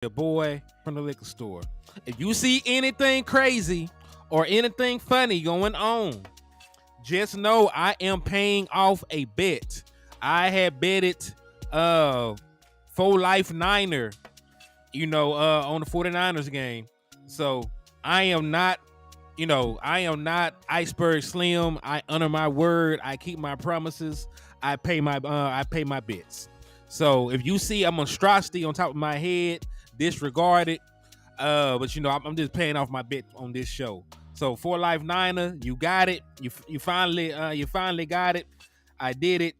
your boy from the liquor store. If you see anything crazy or anything funny going on, just know I am paying off a bet. I had betted full life Niner, on the 49ers game. So I am not, iceberg slim. I honor my word. I keep my promises. I pay my bets. So if you see a monstrosity on top of my head, disregard it. But I'm just paying off my bet on this show. So for life Niner, you got it. You finally got it. I did it.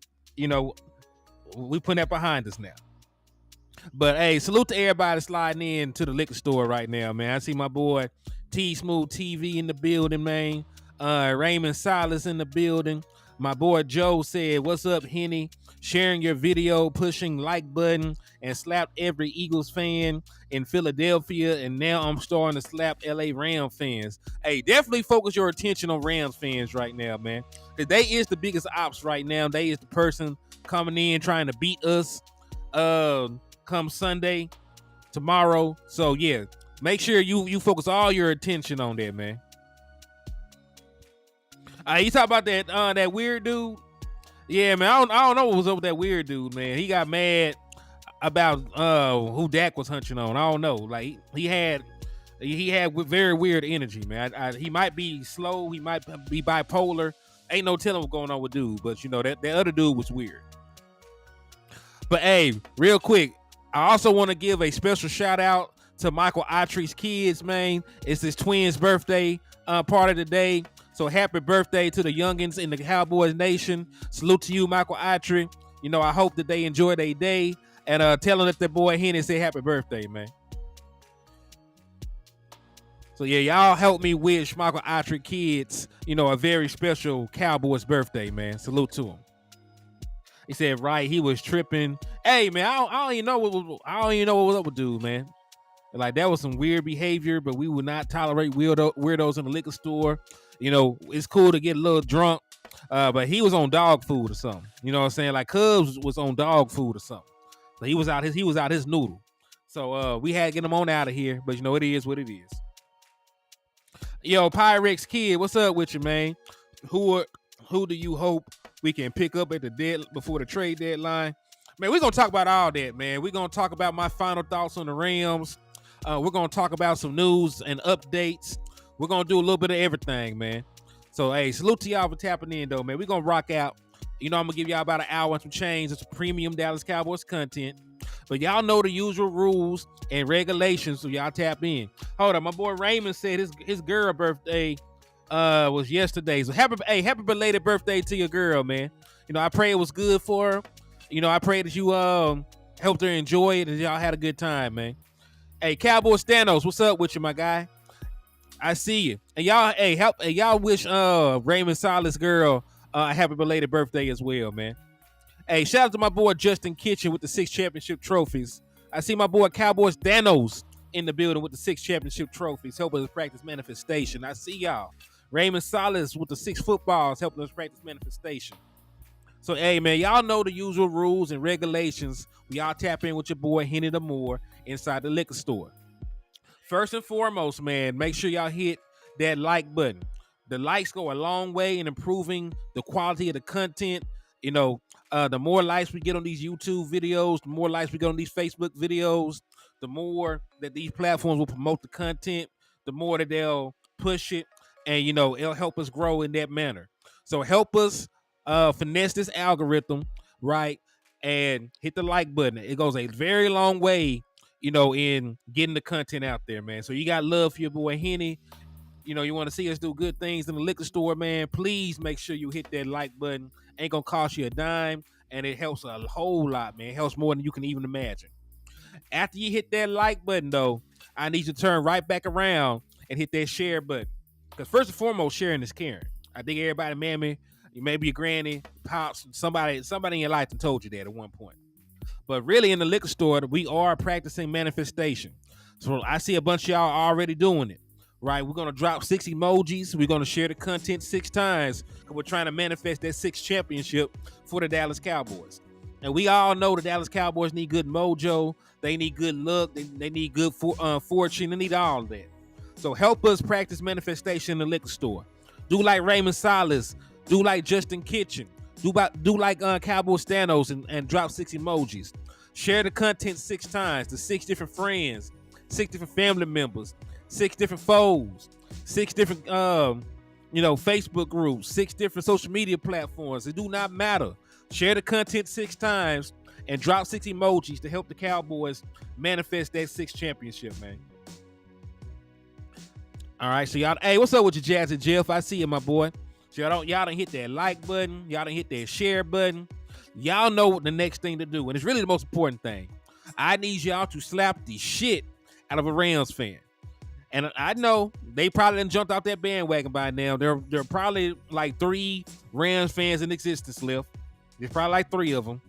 We putting that behind us now. But hey, salute to everybody sliding in to the liquor store right now, man. I see my boy T Smooth TV in the building, man. Raymond Silas in the building. My boy Joe said, "What's up, Henny? Sharing your video, pushing like button, and slapped every Eagles fan in Philadelphia, and now I'm starting to slap LA Rams fans." Hey, definitely focus your attention on Rams fans right now, man, because they is the biggest ops right now. They is the person coming in trying to beat us come Sunday, tomorrow. So yeah, make sure you focus all your attention on that, man. You talk about that weird dude. Yeah, man. I don't know what was up with that weird dude, man. He got mad about who Dak was hunching on. I don't know. Like he had very weird energy, man. He might be slow. He might be bipolar. Ain't no telling what's going on with dude. But that other dude was weird. But hey, real quick, I also want to give a special shout out to Michael Autry's kids, man. It's his twins' birthday party today. So happy birthday to the youngins in the Cowboys Nation. Salute to you, Michael Autry. I hope that they enjoy their day. And tell them that their boy Henny say happy birthday, man. So yeah, y'all help me wish Michael Autry kids, a very special Cowboys birthday, man. Salute to him. He said, right, he was tripping. Hey, man, I don't even know what was up with dude, man. Like, that was some weird behavior, but we would not tolerate weirdos in the liquor store. It's cool to get a little drunk, but he was on dog food or something. You know what I'm saying? Like, Cubs was on dog food or something. So he was out his noodle. So we had to get him on out of here, but it is what it is. Yo, Pyrex Kid, what's up with you, man? Who do you hope we can pick up at before the trade deadline? Man, we're going to talk about all that, man. We're going to talk about my final thoughts on the Rams. We're going to talk about some news and updates. We're going to do a little bit of everything, man. So, hey, salute to y'all for tapping in, though, man. We're going to rock out. I'm going to give y'all about an hour and some change. It's premium Dallas Cowboys content. But y'all know the usual rules and regulations, so y'all tap in. Hold on. My boy Raymond said his girl birthday was yesterday. So happy belated birthday to your girl, man. I pray it was good for her. I pray that you helped her enjoy it and y'all had a good time, man. Hey, Cowboys Thanos, what's up with you, my guy? I see you. And y'all wish Raymond Silas' girl a happy belated birthday as well, man. Hey, shout out to my boy Justin Kitchen with the 6 championship trophies. I see my boy Cowboys Thanos in the building with the 6 championship trophies, helping us practice manifestation. I see y'all. Raymond Silas with the 6 footballs, helping us practice manifestation. So, hey, man, y'all know the usual rules and regulations. We all tap in with your boy Hennythemoor inside the liquor store. First and foremost, man, make sure y'all hit that like button. The likes go a long way in improving the quality of the content. The more likes we get on these YouTube videos, the more likes we get on these Facebook videos, the more that these platforms will promote the content, the more that they'll push it, and, it'll help us grow in that manner. So help us finesse this algorithm, right? And hit the like button. It goes a very long way, in getting the content out there, man. So you got love for your boy Henny. You want to see us do good things in the liquor store, man. Please make sure you hit that like button. Ain't gonna cost you a dime, and it helps a whole lot, man. It helps more than you can even imagine. After you hit that like button, though, I need you to turn right back around and hit that share button. Because first and foremost, sharing is caring. I think everybody, mammy, maybe your granny, pops, somebody in your life that told you that at one point. But really, in the liquor store, we are practicing manifestation. So I see a bunch of y'all already doing it, right? We're going to drop 6 emojis. We're going to share the content 6 times. We're trying to manifest that 6th championship for the Dallas Cowboys. And we all know the Dallas Cowboys need good mojo. They need good luck. They need good fortune. They need all of that. So help us practice manifestation in the liquor store. Do like Raymond Salas. Do like Justin Kitchen. Do like Cowboy Stanos and drop 6 emojis. Share the content 6 times to 6 different friends, 6 different family members, 6 different foes, 6 different Facebook groups, 6 different social media platforms. It do not matter. Share the content 6 times and drop 6 emojis to help the Cowboys manifest that 6th championship, man. All right, so y'all, hey, what's up with you, Jazz and Jeff? I see you, my boy. So y'all don't hit that like button. Y'all don't hit that share button. Y'all know what the next thing to do, and it's really the most important thing. I need y'all to slap the shit out of a Rams fan. And I know they probably done jumped off that bandwagon by now. There are probably like 3 Rams fans in existence left. There's probably like 3 of them.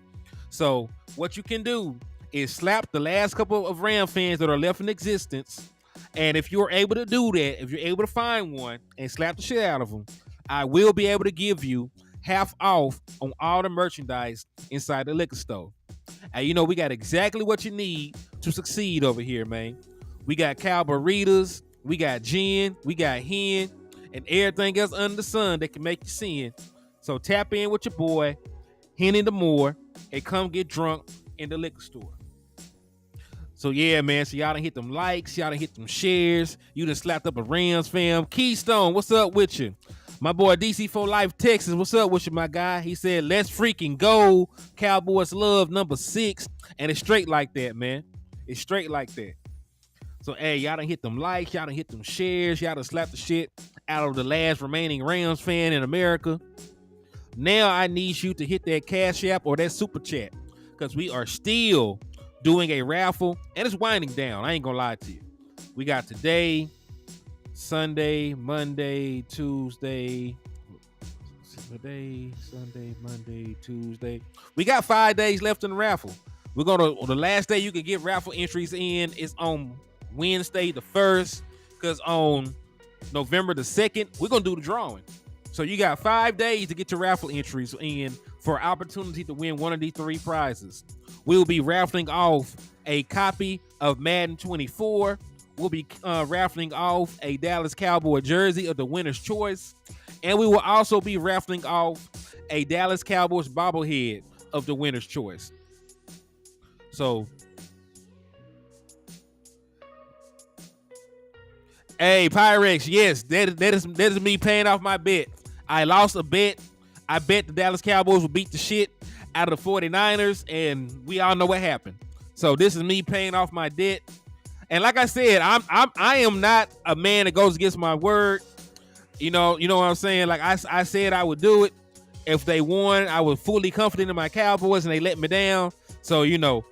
So what you can do is slap the last couple of Ram fans that are left in existence. And if you're able to do that, if you're able to find one and slap the shit out of them, I will be able to give you half off on all the merchandise inside the liquor store. And we got exactly what you need to succeed over here, man. We got cow burritos, we got gin, we got hen, and everything else under the sun that can make you sin. So tap in with your boy, Hennythemoor, and come get drunk in the liquor store. So yeah, man, so y'all done hit them likes, y'all done hit them shares, you done slapped up a Rams fam. Keystone, what's up with you? My boy DC for Life Texas, what's up with you, my guy? He said, let's freaking go. Cowboys love number 6. And it's straight like that, man. It's straight like that. So, hey, y'all done hit them likes, y'all done hit them shares, y'all done slapped the shit out of the last remaining Rams fan in America. Now I need you to hit that Cash App or that Super Chat, because we are still doing a raffle, and it's winding down. I ain't gonna lie to you. We got today, Sunday, Monday, Tuesday. Sunday, Monday, Tuesday. We got 5 days left in the raffle. We're gonna, the last day you can get raffle entries in is on Wednesday the 1st, because on November the 2nd, we're gonna do the drawing. So you got 5 days to get your raffle entries in for opportunity to win one of these 3 prizes. We'll be raffling off a copy of Madden 24. We'll be raffling off a Dallas Cowboy jersey of the winner's choice. And we will also be raffling off a Dallas Cowboys bobblehead of the winner's choice. So, hey, Pyrex, yes, that is me paying off my bet. I lost a bet. I bet the Dallas Cowboys would beat the shit out of the 49ers, and we all know what happened. So this is me paying off my debt. And like I said, I am not a man that goes against my word. You know what I'm saying? Like I said I would do it. If they won, I was fully confident in my Cowboys, and they let me down. So,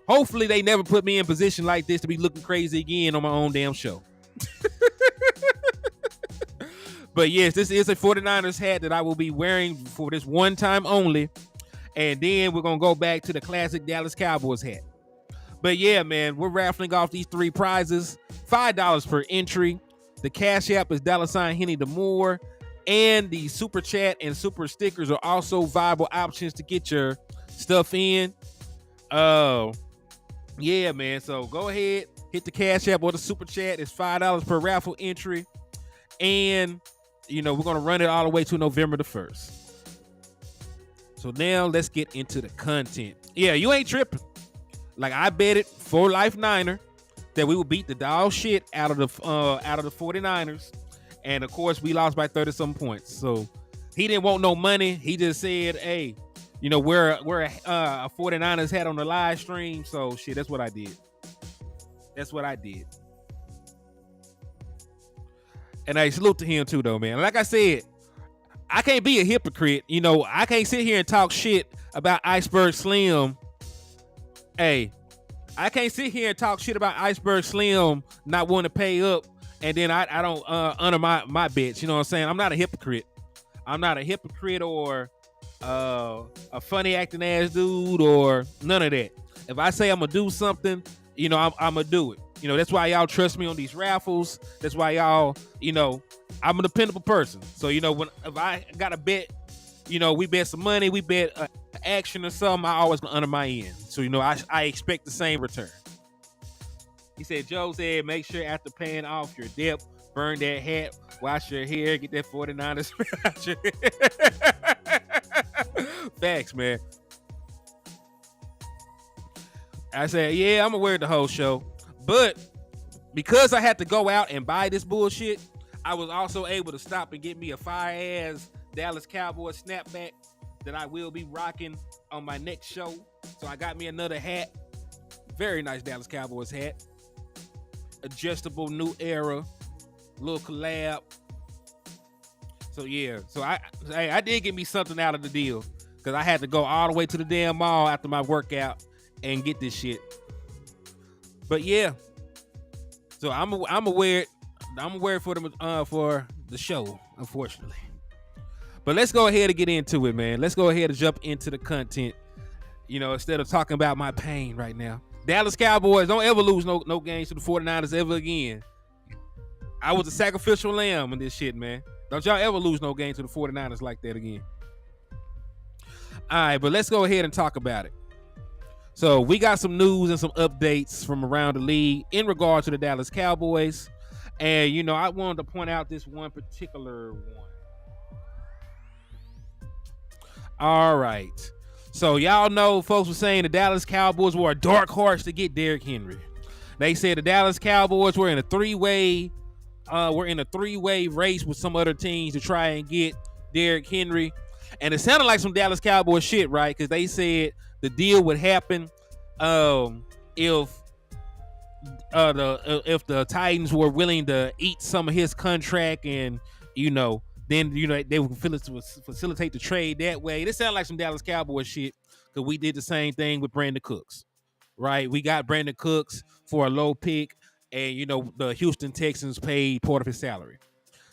hopefully they never put me in a position like this to be looking crazy again on my own damn show. But yes, this is a 49ers hat that I will be wearing for this one time only. And then we're going to go back to the classic Dallas Cowboys hat. But yeah, man, we're raffling off these 3 prizes. $5 per entry. The Cash App is $Hennythemoor. And the Super Chat and Super Stickers are also viable options to get your stuff in. Yeah, man. So go ahead, hit the Cash App or the Super Chat. It's $5 per raffle entry. And, we're going to run it all the way to November the 1st. So now let's get into the content. Yeah, you ain't tripping. Like I betted for Life Niner that we would beat the dog shit out of the 49ers. And of course, we lost by 30-some points. So he didn't want no money. He just said, hey, we're a 49ers hat on the live stream. So shit, that's what I did. And I salute to him too, though, man. Like I said, I can't be a hypocrite. I can't sit here and talk shit about Iceberg Slim. Hey, I can't sit here and talk shit about Iceberg Slim not wanting to pay up, and then I don't honor my bets. You know what I'm saying? I'm not a hypocrite. I'm not a hypocrite or a funny acting ass dude or none of that. If I say I'm gonna do something, I'm gonna do it. That's why y'all trust me on these raffles. That's why y'all, I'm a dependable person. So, if I got a bet we bet some money, we bet action or something, I always gonna under my end. So, I expect the same return. He said, Joe said, make sure after paying off your debt, burn that hat, wash your hair, get that 49ers out your hair. Facts, man. I said, yeah, I'm gonna wear it the whole show. But because I had to go out and buy this bullshit, I was also able to stop and get me a fire-ass Dallas Cowboys snapback that I will be rocking on my next show. So I got me another hat. Very nice Dallas Cowboys hat. Adjustable, new era, little collab. So yeah, so I did get me something out of the deal because I had to go all the way to the damn mall after my workout and get this shit. But yeah, so I'm aware for the show, unfortunately. But let's go ahead and get into it, man. Let's go ahead and jump into the content. Instead of talking about my pain right now. Dallas Cowboys don't ever lose no games to the 49ers ever again. I was a sacrificial lamb in this shit, man. Don't y'all ever lose no games to the 49ers like that again. All right, but let's go ahead and talk about it. So we got some news and some updates from around the league in regard to the Dallas Cowboys. And, I wanted to point out this one particular one. All right. So y'all know folks were saying the Dallas Cowboys were a dark horse to get Derrick Henry. They said the Dallas Cowboys were in a three-way race with some other teams to try and get Derrick Henry. And it sounded like some Dallas Cowboys shit, right? Because they said the deal would happen if the Titans were willing to eat some of his contract, and then they would facilitate the trade that way. This sounds like some Dallas Cowboys shit because we did the same thing with Brandon Cooks, right? We got Brandon Cooks for a low pick, and the Houston Texans paid part of his salary.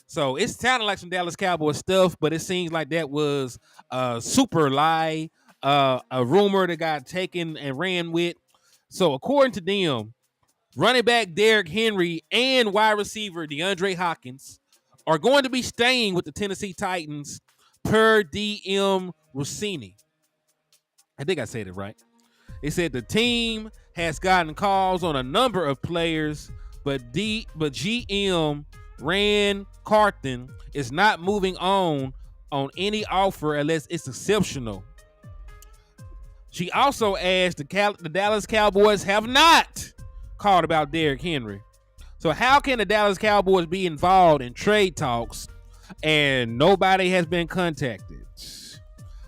So it sounded like some Dallas Cowboys stuff, but it seems like that was a super lie, a rumor that got taken and ran with. So according to them, running back Derrick Henry and wide receiver DeAndre Hopkins are going to be staying with the Tennessee Titans per DM Rossini. I think I said it right. It said the team has gotten calls on a number of players, but GM Rand Carthen is not moving on any offer unless it's exceptional. She also asked the Dallas Cowboys have not called about Derrick Henry. So how can the Dallas Cowboys be involved in trade talks and nobody has been contacted?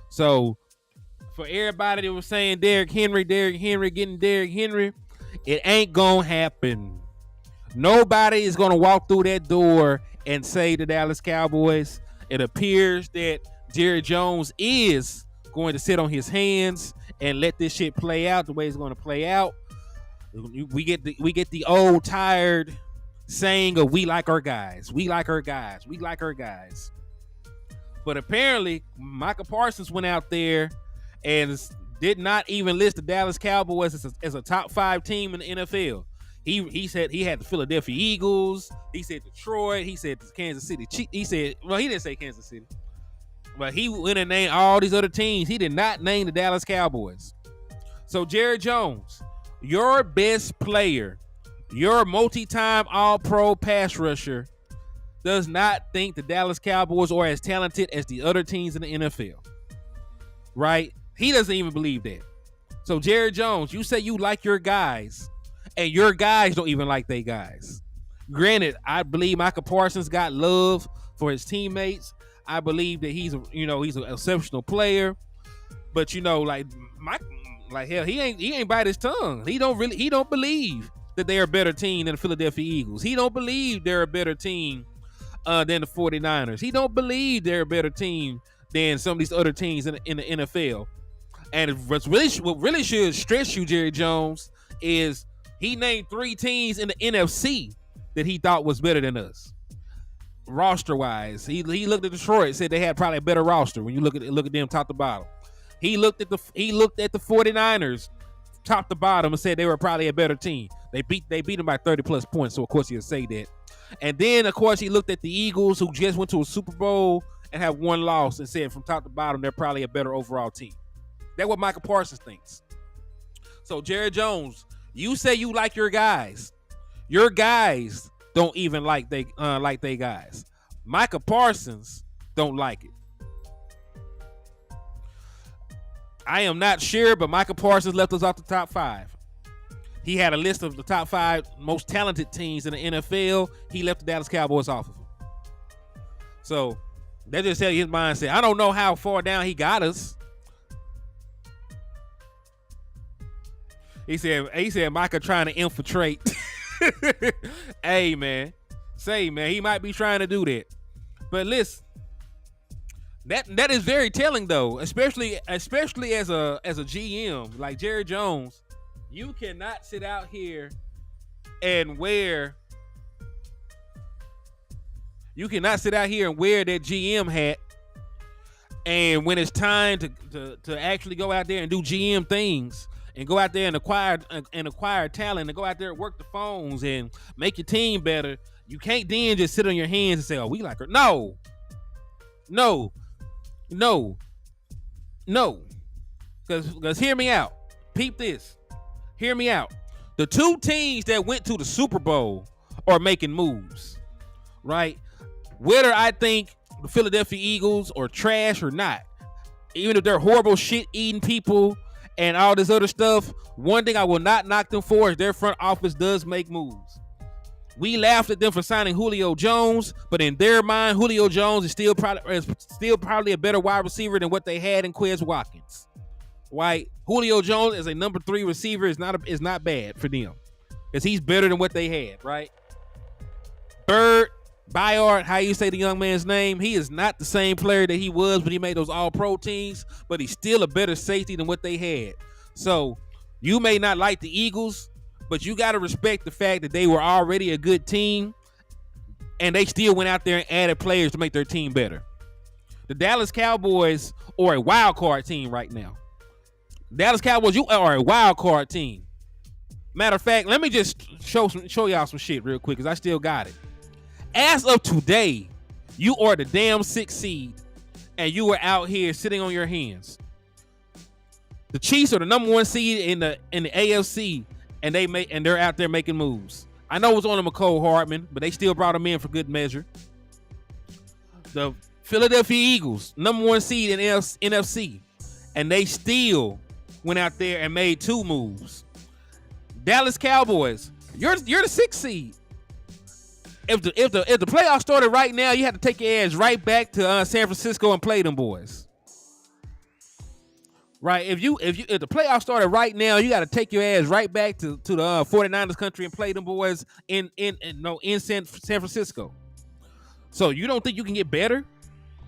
So for everybody that was saying Derrick Henry, getting Derrick Henry, it ain't gonna happen. Nobody is gonna walk through that door and say the Dallas Cowboys. It appears that Jerry Jones is going to sit on his hands and let this shit play out the way it's going to play out. We get the old tired saying of we like our guys. But apparently Micah Parsons went out there and did not even list the Dallas Cowboys as a top 5 team in the NFL. He said he had the Philadelphia Eagles. He said Detroit. He said Kansas City. He didn't say Kansas City. But he went and named all these other teams. He did not name the Dallas Cowboys. So Jerry Jones, your best player, your multi-time all-pro pass rusher, does not think the Dallas Cowboys are as talented as the other teams in the NFL. Right? He doesn't even believe that. So Jerry Jones, you say you like your guys, and your guys don't even like their guys. Granted, I believe Micah Parsons got love for his teammates. I believe that he's an exceptional player, but hell, he ain't bite his tongue. He don't believe that they're a better team than the Philadelphia Eagles. He don't believe they're a better team than the 49ers. He don't believe they're a better team than some of these other teams in the NFL. And what really should stress you, Jerry Jones, is he named 3 teams in the NFC that he thought was better than us. Roster wise, he looked at Detroit, said they had probably a better roster when you look at them top to bottom. He looked at the 49ers top to bottom and said they were probably a better team. They beat them by 30 plus points, so of course he'll say that. And then of course he looked at the Eagles, who just went to a Super Bowl and have one loss and said from top to bottom they're probably a better overall team. That's what Michael Parsons thinks. So Jerry Jones, you say you like your guys. Your guys don't even like they guys. Micah Parsons don't like it. I am not sure, but Micah Parsons left us off the top 5. He had a list of the top 5 most talented teams in the NFL. He left the Dallas Cowboys off of them. So that just tell you his mindset. I don't know how far down he got us. He said Micah trying to infiltrate. Hey man, he might be trying to do that. But listen, that is very telling though, especially as a GM like Jerry Jones. You cannot sit out here and wear that GM hat, and when it's time to actually go out there and do GM things and go out there and acquire talent and go out there and work the phones and make your team better, you can't then just sit on your hands and say, "Oh, we like her." No. Because hear me out. Peep this. Hear me out. The 2 teams that went to the Super Bowl are making moves, right? Whether I think the Philadelphia Eagles are trash or not, even if they're horrible shit-eating people and all this other stuff, one thing I will not knock them for is their front office does make moves. We laughed at them for signing Julio Jones, but in their mind, Julio Jones is still probably a better wide receiver than what they had in Quez Watkins. Right? Julio Jones as a number 3 receiver is not bad for them, because he's better than what they had. Right? Byard, how you say the young man's name? He is not the same player that he was when he made those All-Pro teams, but he's still a better safety than what they had. So you may not like the Eagles, but you got to respect the fact that they were already a good team, and they still went out there and added players to make their team better. The Dallas Cowboys are a wild card team right now. Dallas Cowboys, you are a wild card team. Matter of fact, let me just show y'all some shit real quick, because I still got it. As of today, you are the damn 6th seed, and you are out here sitting on your hands. The Chiefs are the number 1 seed in the AFC, and they're out there making moves. I know it was on McCole Hardman, but they still brought him in for good measure. The Philadelphia Eagles, number 1 seed in NFC, and they still went out there and made 2 moves. Dallas Cowboys, you're the 6th seed. If the playoffs started right now, you have to take your ass right back to San Francisco and play them boys. Right? If the playoffs started right now, you got to take your ass right back to the 49ers country and play them boys in San Francisco. So you don't think you can get better?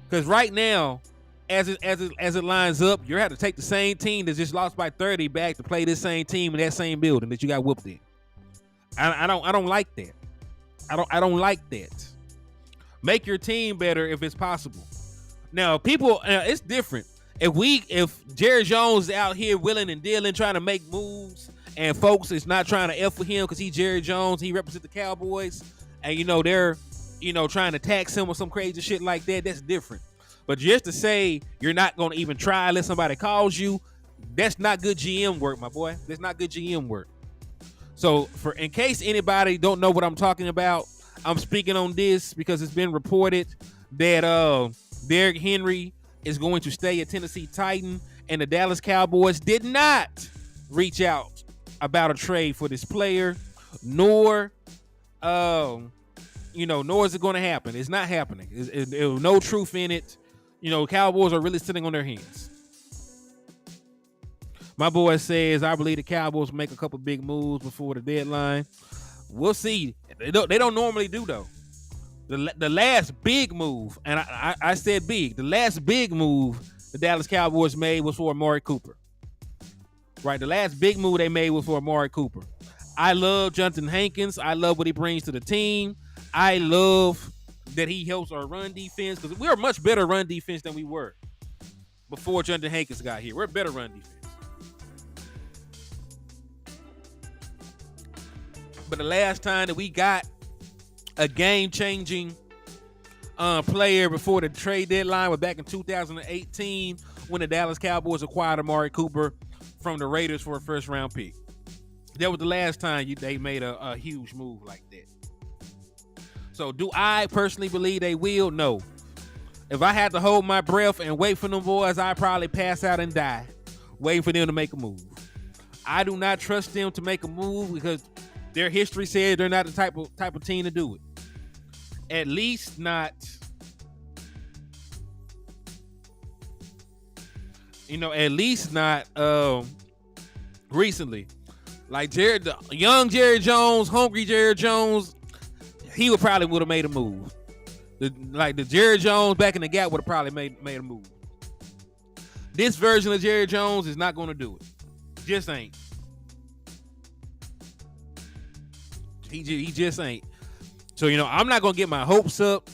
Because right now, as it lines up, you have to take the same team that just lost by 30 back to play this same team in that same building that you got whooped in. I don't like that. I don't like that. Make your team better if it's possible. Now, people, it's different. If Jerry Jones is out here willing and dealing, trying to make moves, and folks is not trying to F with him because he's Jerry Jones, he represents the Cowboys, and they're trying to tax him or some crazy shit like that, that's different. But just to say you're not going to even try unless somebody calls you, that's not good GM work, my boy. That's not good GM work. So in case anybody don't know what I'm talking about, I'm speaking on this because it's been reported that Derrick Henry is going to stay a Tennessee Titan, and the Dallas Cowboys did not reach out about a trade for this player, nor is it going to happen. It's not happening. There's no truth in it. Cowboys are really sitting on their hands. My boy says, I believe the Cowboys will make a couple big moves before the deadline. We'll see. They don't normally do, though. The last big move, and I said big, the last big move the Dallas Cowboys made was for Amari Cooper. Right? The last big move they made was for Amari Cooper. I love Jonathan Hankins. I love what he brings to the team. I love that he helps our run defense, because we're a much better run defense than we were before Jonathan Hankins got here. We're a better run defense. But the last time that we got a game-changing player before the trade deadline was back in 2018 when the Dallas Cowboys acquired Amari Cooper from the Raiders for a first-round pick. That was the last time they made a huge move like that. So do I personally believe they will? No. If I had to hold my breath and wait for them boys, I'd probably pass out and die waiting for them to make a move. I do not trust them to make a move because their history says they're not the type of team to do it. At least not, recently. Like young Jerry Jones, hungry Jerry Jones, he would have made a move. The Jerry Jones back in the gap would have probably made a move. This version of Jerry Jones is not going to do it. Just ain't. He just ain't. So, I'm not going to get my hopes up.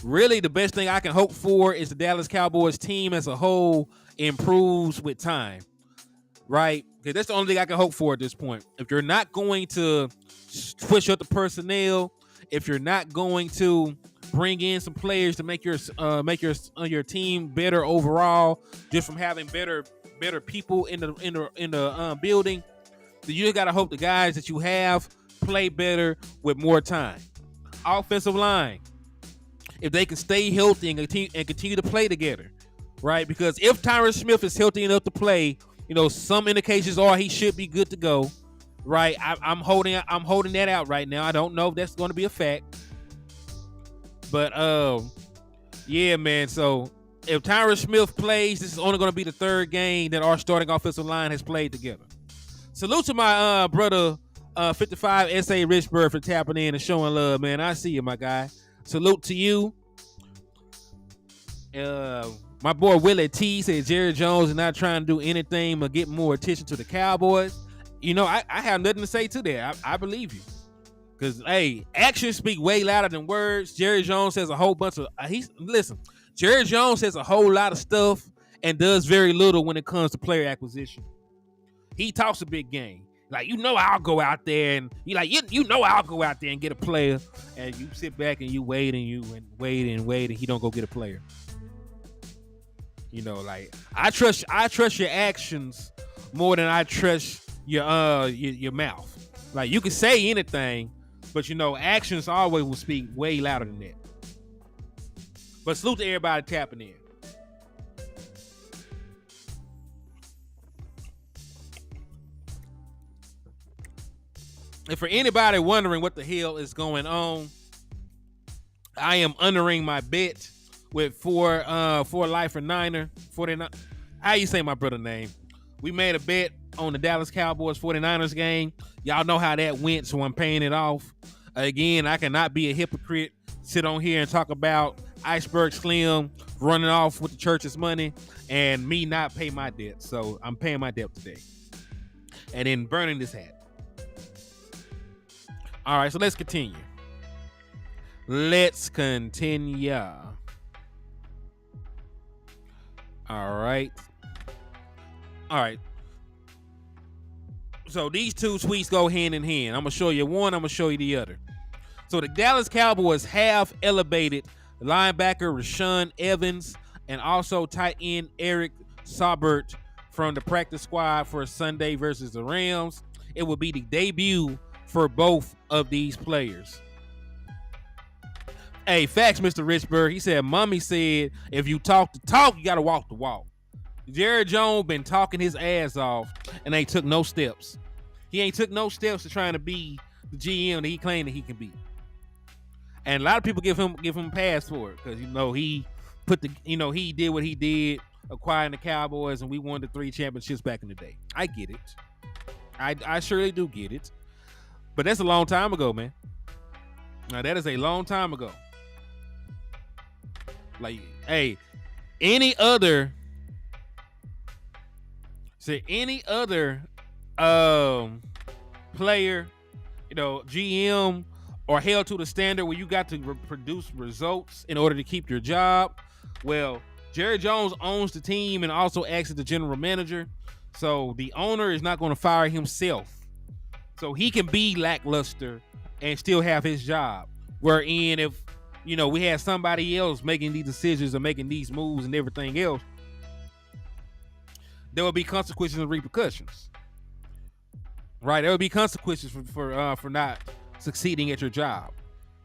Really, the best thing I can hope for is the Dallas Cowboys team as a whole improves with time. Right? Because that's the only thing I can hope for at this point. If you're not going to push up the personnel, if you're not going to bring in some players to make your team better overall, just from having better people in the building, then you got to hope the guys that you have play better with more time. Offensive line, if they can stay healthy and continue to play together, right? Because if Tyron Smith is healthy enough to play, some indications are he should be good to go, right? I'm holding that out right now. I don't know if that's going to be a fact, but yeah, man. So if Tyron Smith plays, this is only going to be the third game that our starting offensive line has played together. Salute to my brother 55 S.A. Richburg for tapping in and showing love, man. I see you, my guy. Salute to you. My boy Willie T said Jerry Jones is not trying to do anything but get more attention to the Cowboys. I have nothing to say to that. I believe you. Because, hey, actions speak way louder than words. Jerry Jones says a whole bunch of... Jerry Jones says a whole lot of stuff and does very little when it comes to player acquisition. He talks a big game. Like, I'll go out there and... I'll go out there and get a player. And you sit back and you wait and wait and he don't go get a player. I trust your actions more than I trust your mouth. Like, you can say anything, but actions always will speak way louder than that. But salute to everybody tapping in. And for anybody wondering what the hell is going on, I am honoring my bet with four lifer Niner 49. How you say my brother name? We made a bet on the Dallas Cowboys 49ers game. Y'all know how that went, so I'm paying it off. Again, I cannot be a hypocrite, sit on here and talk about Iceberg Slim running off with the church's money and me not pay my debt. So I'm paying my debt today. And then burning this hat. All right, so let's continue. All right. So these two tweets go hand in hand. I'm going to show you one. I'm going to show you the other. So the Dallas Cowboys have elevated linebacker Rashaan Evans and also tight end Eric Saubert from the practice squad for Sunday versus the Rams. It will be the debut for both of these players. Hey, facts, Mr. Richburg. He said, Mommy said, if you talk the talk, you got to walk the walk. Jerry Jones been talking his ass off and ain't took no steps. He ain't took no steps to trying to be the GM that he claimed that he can be. And a lot of people give him a pass for it because he he did what he did, acquiring the Cowboys, and we won the 3 championships back in the day. I get it. I surely do get it. But that's a long time ago, man. Now that is a long time ago. Like, hey, any other player, GM, or held to the standard where you got to produce results in order to keep your job. Well, Jerry Jones owns the team and also acts as the general manager. So the owner is not going to fire himself. So he can be lackluster and still have his job. Wherein if we had somebody else making these decisions or making these moves and everything else, there will be consequences and repercussions. Right? There will be consequences for not succeeding at your job.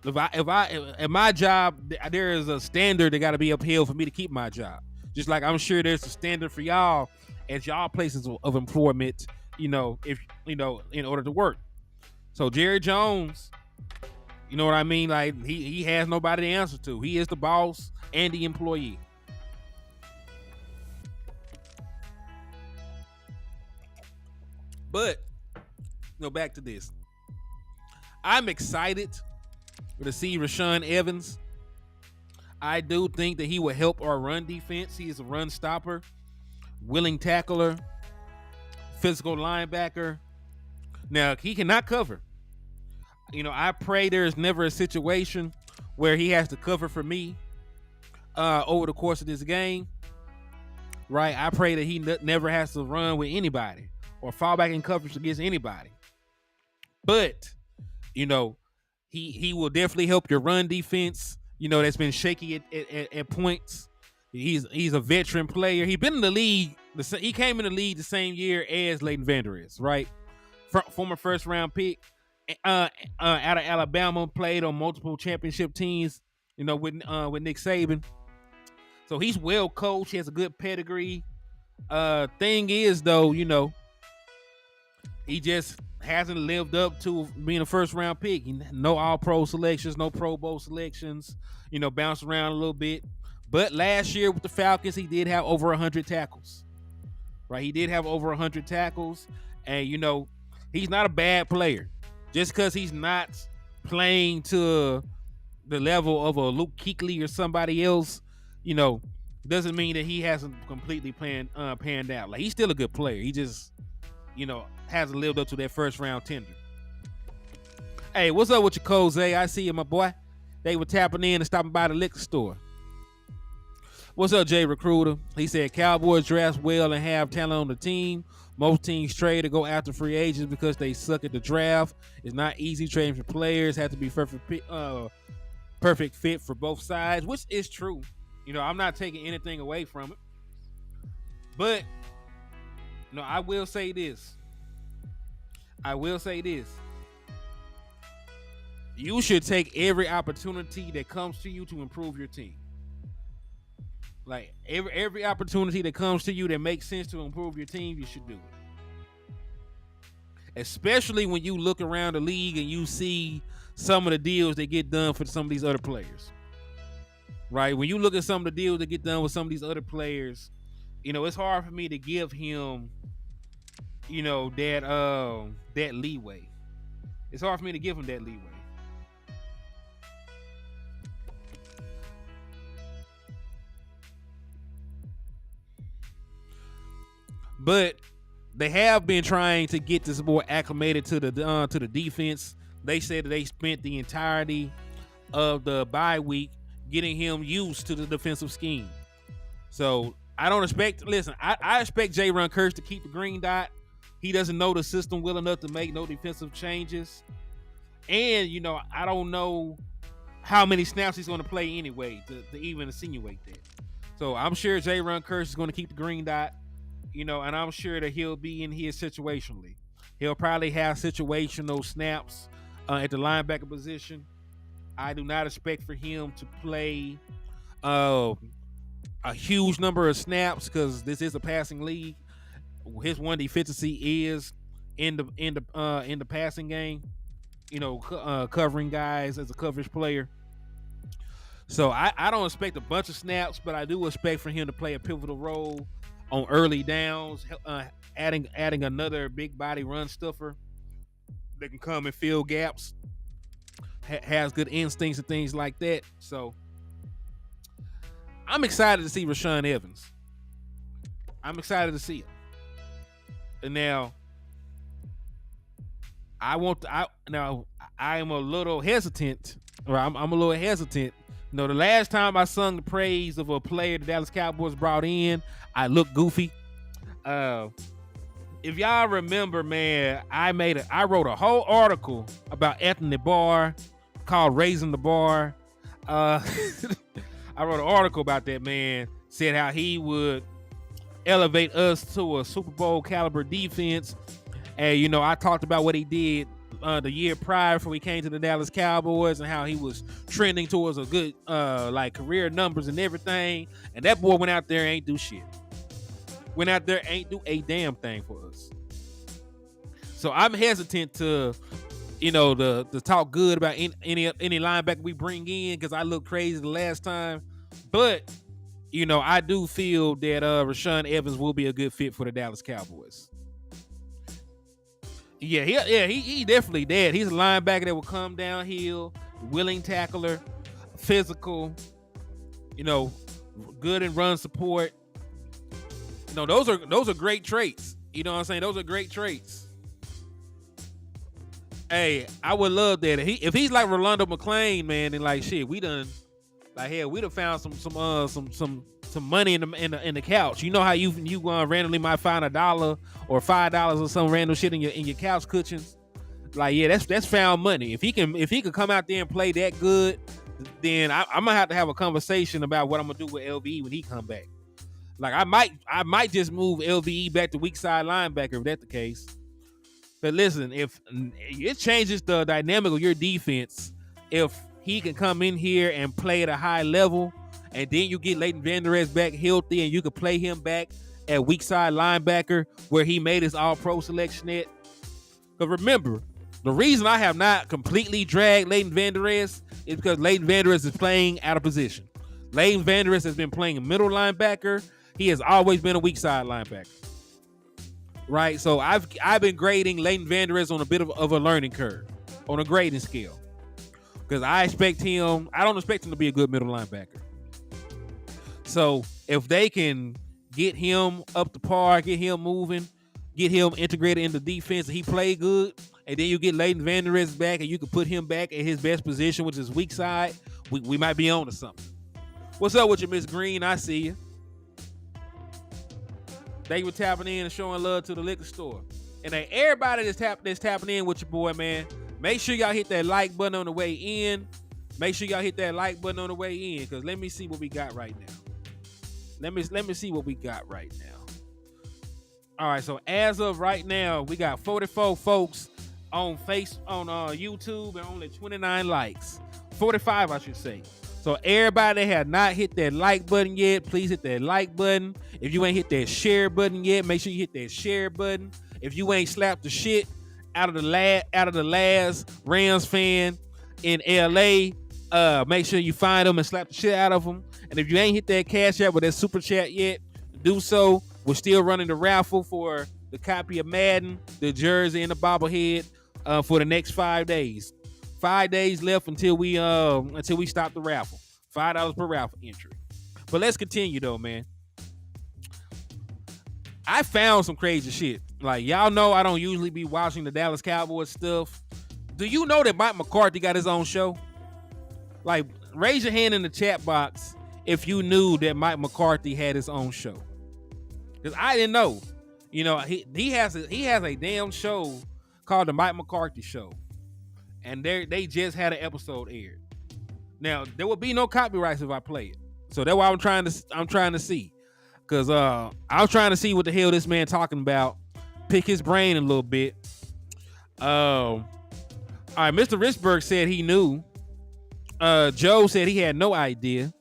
If at my job, there is a standard that got to be upheld for me to keep my job. Just like I'm sure there's a standard for y'all at y'all places of employment, if in order to work. So Jerry Jones, you know what I mean? Like he has nobody to answer to. He is the boss and the employee. But back to this. I'm excited to see Rashaan Evans. I do think that he will help our run defense. He is a run stopper, willing tackler, physical linebacker. Now, he cannot cover. I pray there is never a situation where he has to cover for me over the course of this game. Right? I pray that he never has to run with anybody or fall back in coverage against anybody. But, he will definitely help your run defense. That's been shaky at points. He's a veteran player. He's been in the league. He came in the league the same year as Leighton Vander Esch, right? Former first round pick out of Alabama, played on multiple championship teams, with Nick Saban. So he's well coached. He has a good pedigree. Thing is, though, he just hasn't lived up to being a first round pick. No all pro selections, no Pro Bowl selections, bounced around a little bit. But last year with the Falcons, he did have over 100 tackles. Right? He did have over 100 tackles. And, he's not a bad player. Just because he's not playing to the level of a Luke Kuechly or somebody else, doesn't mean that he hasn't completely panned out. Like, he's still a good player. He just, hasn't lived up to that first round tender. Hey, what's up with your Jose? I see you, my boy. They were tapping in and stopping by the liquor store. What's up, Jay Recruiter? He said Cowboys draft well and have talent on the team. Most teams trade to go after free agents because they suck at the draft. It's not easy trading for players. Have to be perfect fit for both sides, which is true. I'm not taking anything away from it. But, I will say this. You should take every opportunity that comes to you to improve your team. Like, every opportunity that comes to you that makes sense to improve your team, you should do it. Especially when you look around the league and you see some of the deals that get done for some of these other players. Right? When you look at some of the deals that get done with some of these other players, it's hard for me to give him, that leeway. It's hard for me to give him that leeway. But they have been trying to get this boy acclimated to the defense. They said that they spent the entirety of the bye week getting him used to the defensive scheme. So I don't expect. Listen, I expect Jaron Kearse to keep the green dot. He doesn't know the system well enough to make no defensive changes. And I don't know how many snaps he's going to play anyway to even insinuate that. So I'm sure Jaron Kearse is going to keep the green dot. And I'm sure that he'll be in here situationally. He'll probably have situational snaps at the linebacker position. I do not expect for him to play a huge number of snaps because this is a passing league. His one deficiency is in the passing game. Covering guys as a coverage player. So I don't expect a bunch of snaps, but I do expect for him to play a pivotal role on early downs, adding another big body run stuffer that can come and fill gaps, has good instincts and things like that. So I'm excited to see Rashaan Evans. I'm excited to see him. And now I am a little hesitant, or I'm a little hesitant. The last time I sung the praise of a player the Dallas Cowboys brought in, I looked goofy. If y'all remember, man, I wrote a whole article about Anthony Barr called "Raising the Bar." Uh, I wrote an article about that man. Said how he would elevate us to a Super Bowl caliber defense. And I talked about what he did the year prior before he came to the Dallas Cowboys and how he was trending towards a good like career numbers and everything. And that boy went out there and ain't do shit. Went out there ain't do a damn thing for us. So I'm hesitant to to talk good about any linebacker we bring in because I looked crazy the last time. But I do feel that Rashaan Evans will be a good fit for the Dallas Cowboys. Yeah, he definitely dead. He's a linebacker that will come downhill, willing tackler, physical, good in run support. Those are great traits. You know what I'm saying? Those are great traits. Hey, I would love that. If he's like Rolando McClain, man, then like shit, we done found some money in the couch. You know how you randomly might find $1 or $5 or some random shit in your couch cushions. Like, yeah, that's found money. If he could come out there and play that good, then I'm gonna have to have a conversation about what I'm gonna do with LVE when he come back. Like I might just move LVE back to weak side linebacker if that's the case. But listen, if it changes the dynamic of your defense, if he can come in here and play at a high level, and then you get Leighton Vander Esch back healthy, and you can play him back at weak side linebacker where he made his All-Pro selection at. Because remember, the reason I have not completely dragged Leighton Vander Esch is because Leighton Vander Esch is playing out of position. Leighton Vander Esch has been playing a middle linebacker. He has always been a weak side linebacker. Right, so I've been grading Leighton Vander Esch on a bit of a learning curve, on a grading scale, because I don't expect him to be a good middle linebacker. So if they can get him up to par, get him moving, get him integrated in the defense, and he play good, and then you get Leighton Vander Esch back, and you can put him back at his best position, which is weak side, we might be on to something. What's up with you, Miss Green? I see you. Thank you for tapping in and showing love to the liquor store. And then everybody that's tapping in with your boy, man, make sure y'all hit that like button on the way in. Make sure y'all hit that like button on the way in, because let me see what we got right now. Let me see what we got right now. All right, so as of right now, we got 44 folks on YouTube and only 29 likes. 45, I should say. So everybody that have not hit that like button yet, please hit that like button. If you ain't hit that share button yet, make sure you hit that share button. If you ain't slapped the shit out of the last Rams fan in LA, make sure you find them and slap the shit out of them. And if you ain't hit that cash app with that super chat yet, do so. We're still running the raffle for the copy of Madden, the jersey, and the bobblehead for the next 5 days. 5 days left until we stop the raffle. $5 per raffle entry. But let's continue though, man. I found some crazy shit. Like, y'all know I don't usually be watching the Dallas Cowboys stuff. Do you know that Mike McCarthy got his own show? Like, raise your hand in the chat box if you knew that Mike McCarthy had his own show. Because I didn't know. He has a damn show called the Mike McCarthy Show. And they just had an episode aired. Now, there will be no copyrights if I play it. So that's why I'm trying to see. Because I was trying to see what the hell this man talking about. Pick his brain a little bit. All right, Mr. Richburg said he knew. Joe said he had no idea.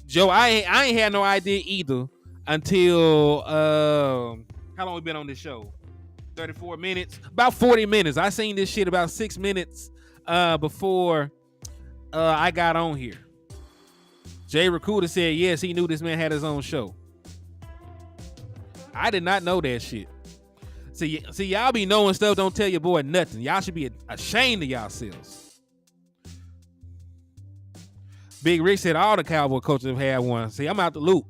Joe, I ain't had no idea either until how long we been on this show? 34 minutes, about 40 minutes. I seen this shit about 6 minutes before I got on here. Jay Rakuda said yes, he knew this man had his own show. I did not know that shit. See, y'all be knowing stuff, don't tell your boy nothing. Y'all should be ashamed of yourselves. Big Rick said all the Cowboy coaches have had one. See, I'm out the loop.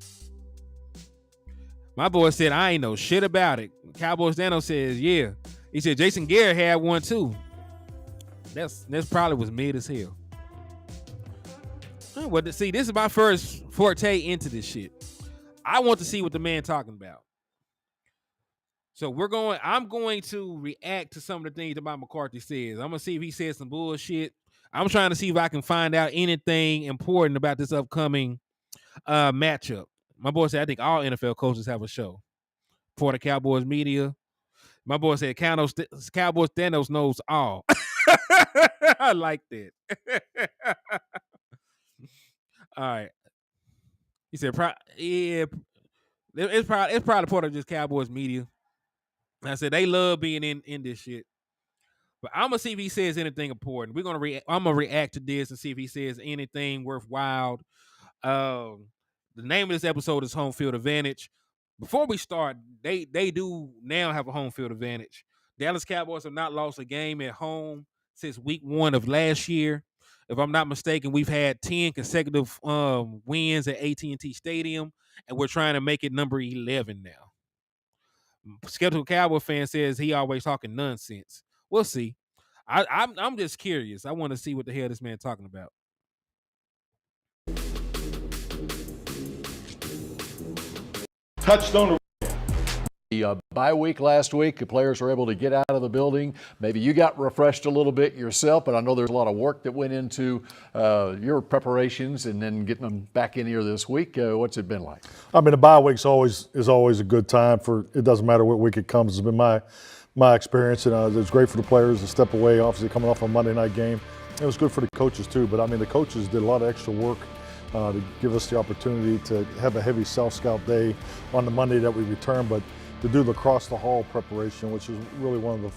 My boy said I ain't know shit about it. Cowboy Stano says yeah. He said Jason Garrett had one too. That's probably was mid as hell. Well, see, this is my first forte into this shit. I want to see what the man talking about. So I'm going to react to some of the things that Mike McCarthy says. I'm gonna see if he says some bullshit. I'm trying to see if I can find out anything important about this upcoming matchup. My boy said I think all NFL coaches have a show for the Cowboys media. My boy said Cowboys Thanos knows all. I like that. All right. He said, yeah, it's probably part of just Cowboys media. I said they love being in this shit. But I'm gonna see if he says anything important. I'm gonna react to this and see if he says anything worthwhile. The name of this episode is Home Field Advantage. Before we start, they do now have a home field advantage. Dallas Cowboys have not lost a game at home since week 1 of last year. If I'm not mistaken, we've had 10 consecutive wins at AT&T Stadium, and we're trying to make it number 11 now. Skeptical Cowboy fan says he always talking nonsense. We'll see. I'm just curious. I want to see what the hell this man talking about. Touchdown. The bye week last week, the players were able to get out of the building. Maybe you got refreshed a little bit yourself, but I know there's a lot of work that went into your preparations and then getting them back in here this week. What's it been like? I mean, the bye week is always a good time for. It doesn't matter what week it comes. It's been my experience, and it was great for the players to step away. Obviously, coming off a Monday night game, it was good for the coaches too. But I mean, the coaches did a lot of extra work to give us the opportunity to have a heavy self-scout day on the Monday that we return, but to do the across the hall preparation, which is really one of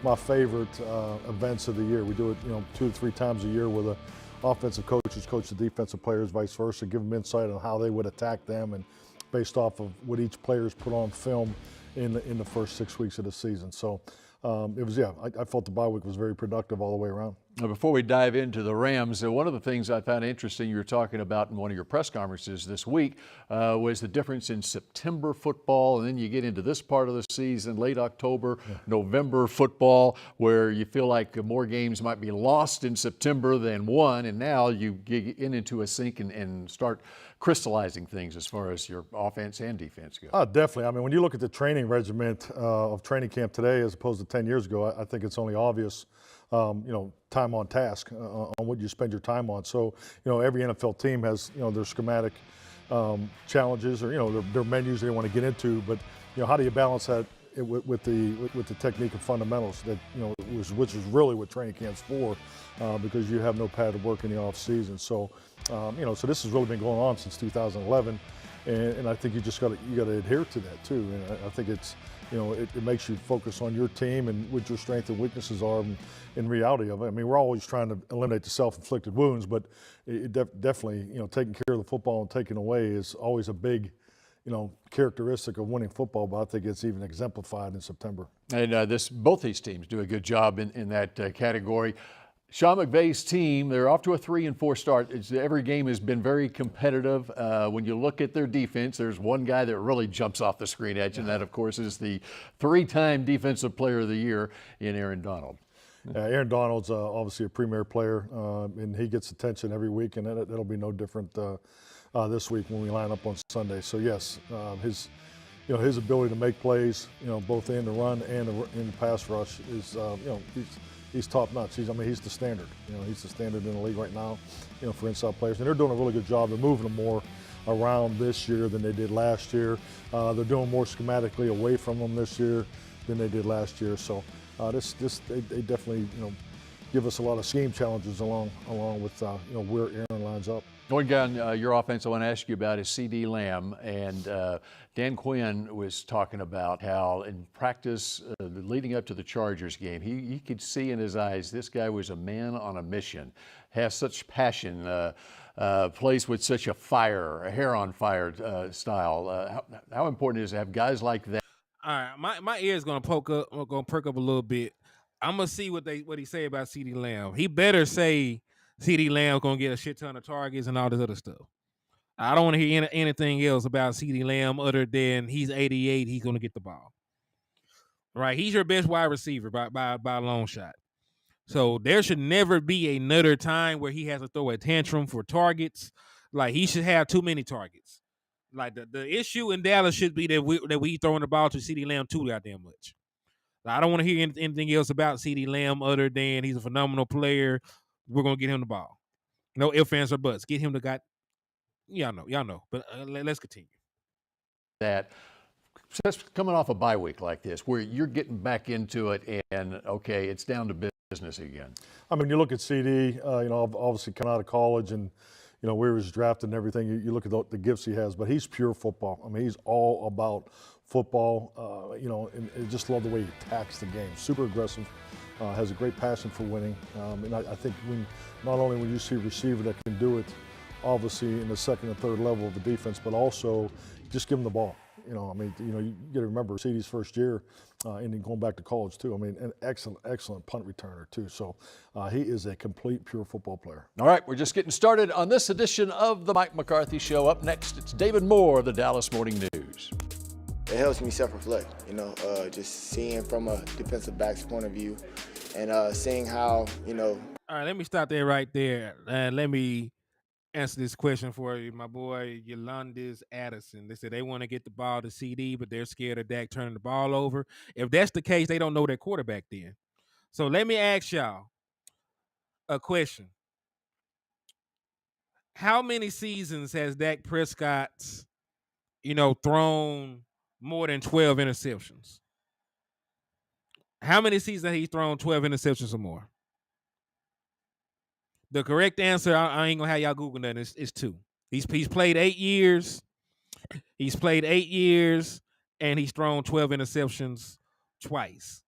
my favorite events of the year. We do it, 2 to 3 times a year with the offensive coaches coach the defensive players, vice versa, give them insight on how they would attack them, and based off of what each player's put on film in the first 6 weeks of the season. So I felt the bye week was very productive all the way around. Now, before we dive into the Rams, one of the things I found interesting you were talking about in one of your press conferences this week was the difference in September football, and then you get into this part of the season, late October, November football, where you feel like more games might be lost in September than won, and now you get into a sync and start crystallizing things as far as your offense and defense go. Oh, definitely. I mean, when you look at the training regiment of training camp today as opposed to 10 years ago, I think it's only obvious, time on task on what you spend your time on. So, every NFL team has, their schematic challenges or, their menus they want to get into. But, how do you balance that with the technique and fundamentals that, which is really what training camp's for, because you have no padded work in the off season. So, so this has really been going on since 2011. And I think you just got to adhere to that too. And I think it's, it makes you focus on your team and what your strengths and weaknesses are in reality of it. I mean, we're always trying to eliminate the self-inflicted wounds, but it definitely, taking care of the football and taking away is always a big, characteristic of winning football, but I think it's even exemplified in September. And both these teams do a good job in that category. Sean McVay's team, they're off to a 3-4 start. Every game has been very competitive. When you look at their defense, there's one guy that really jumps off the screen at you, and that, of course, is the 3-time Defensive Player of the Year in Aaron Donald. Aaron Donald's obviously a premier player, and he gets attention every week, and that'll be no different this week when we line up on Sunday. So, yes, his ability to make plays, both in the run and in the pass rush is, he's top notch. He's the standard. He's the standard in the league right now, for inside players. And they're doing a really good job. They're moving them more around this year than they did last year. They're doing more schematically away from them this year than they did last year. So they definitely, give us a lot of scheme challenges along with, where Aaron lines up. One guy on your offense I want to ask you about is C.D. Lamb, and Dan Quinn was talking about how in practice leading up to the Chargers game, he could see in his eyes this guy was a man on a mission, has such passion, plays with such a hair on fire style. How important is to have guys like that? All right, my ear is gonna perk up a little bit. I'm gonna see what he say about C.D. Lamb. He better say C.D. Lamb gonna get a shit ton of targets and all this other stuff. I don't want to hear anything else about C.D. Lamb other than he's 88. He's gonna get the ball. Right? He's your best wide receiver by a long shot. So there should never be another time where he has to throw a tantrum for targets. Like, he should have too many targets. Like, the issue in Dallas should be that we throwing the ball to C.D. Lamb too goddamn much. I don't want to hear anything else about C.D. Lamb other than he's a phenomenal player. we're gonna get him the ball. No ifs, ands, or buts. Get him the guy. Y'all know. But let's continue. That just coming off a bye week like this, where you're getting back into it, and okay, it's down to business again. I mean, you look at CD, obviously coming out of college and, where he was drafted and everything, you look at the gifts he has, but he's pure football. I mean, he's all about football, and just love the way he attacks the game. Super aggressive, has a great passion for winning. And I think not only when you see a receiver that can do it, obviously in the second and third level of the defense, but also just give him the ball. You got to remember CD's first year, and then going back to college too. I mean, an excellent punt returner too. So he is a complete pure football player. All right, we're just getting started on this edition of the Mike McCarthy Show. Up next, it's David Moore of the Dallas Morning News. It helps me self-reflect, just seeing from a defensive back's point of view and seeing how, All right, let me stop there right there. And let me answer this question for you, my boy Yolandis Addison. They said they want to get the ball to CD, but they're scared of Dak turning the ball over. If that's the case, they don't know their quarterback then. So let me ask y'all a question. How many seasons has Dak Prescott, thrown more than 12 interceptions? How many seasons has he thrown 12 interceptions or more? The correct answer, I ain't gonna have y'all Google nothing, is 2. He's played 8 years. He's played 8 years, and he's thrown 12 interceptions twice.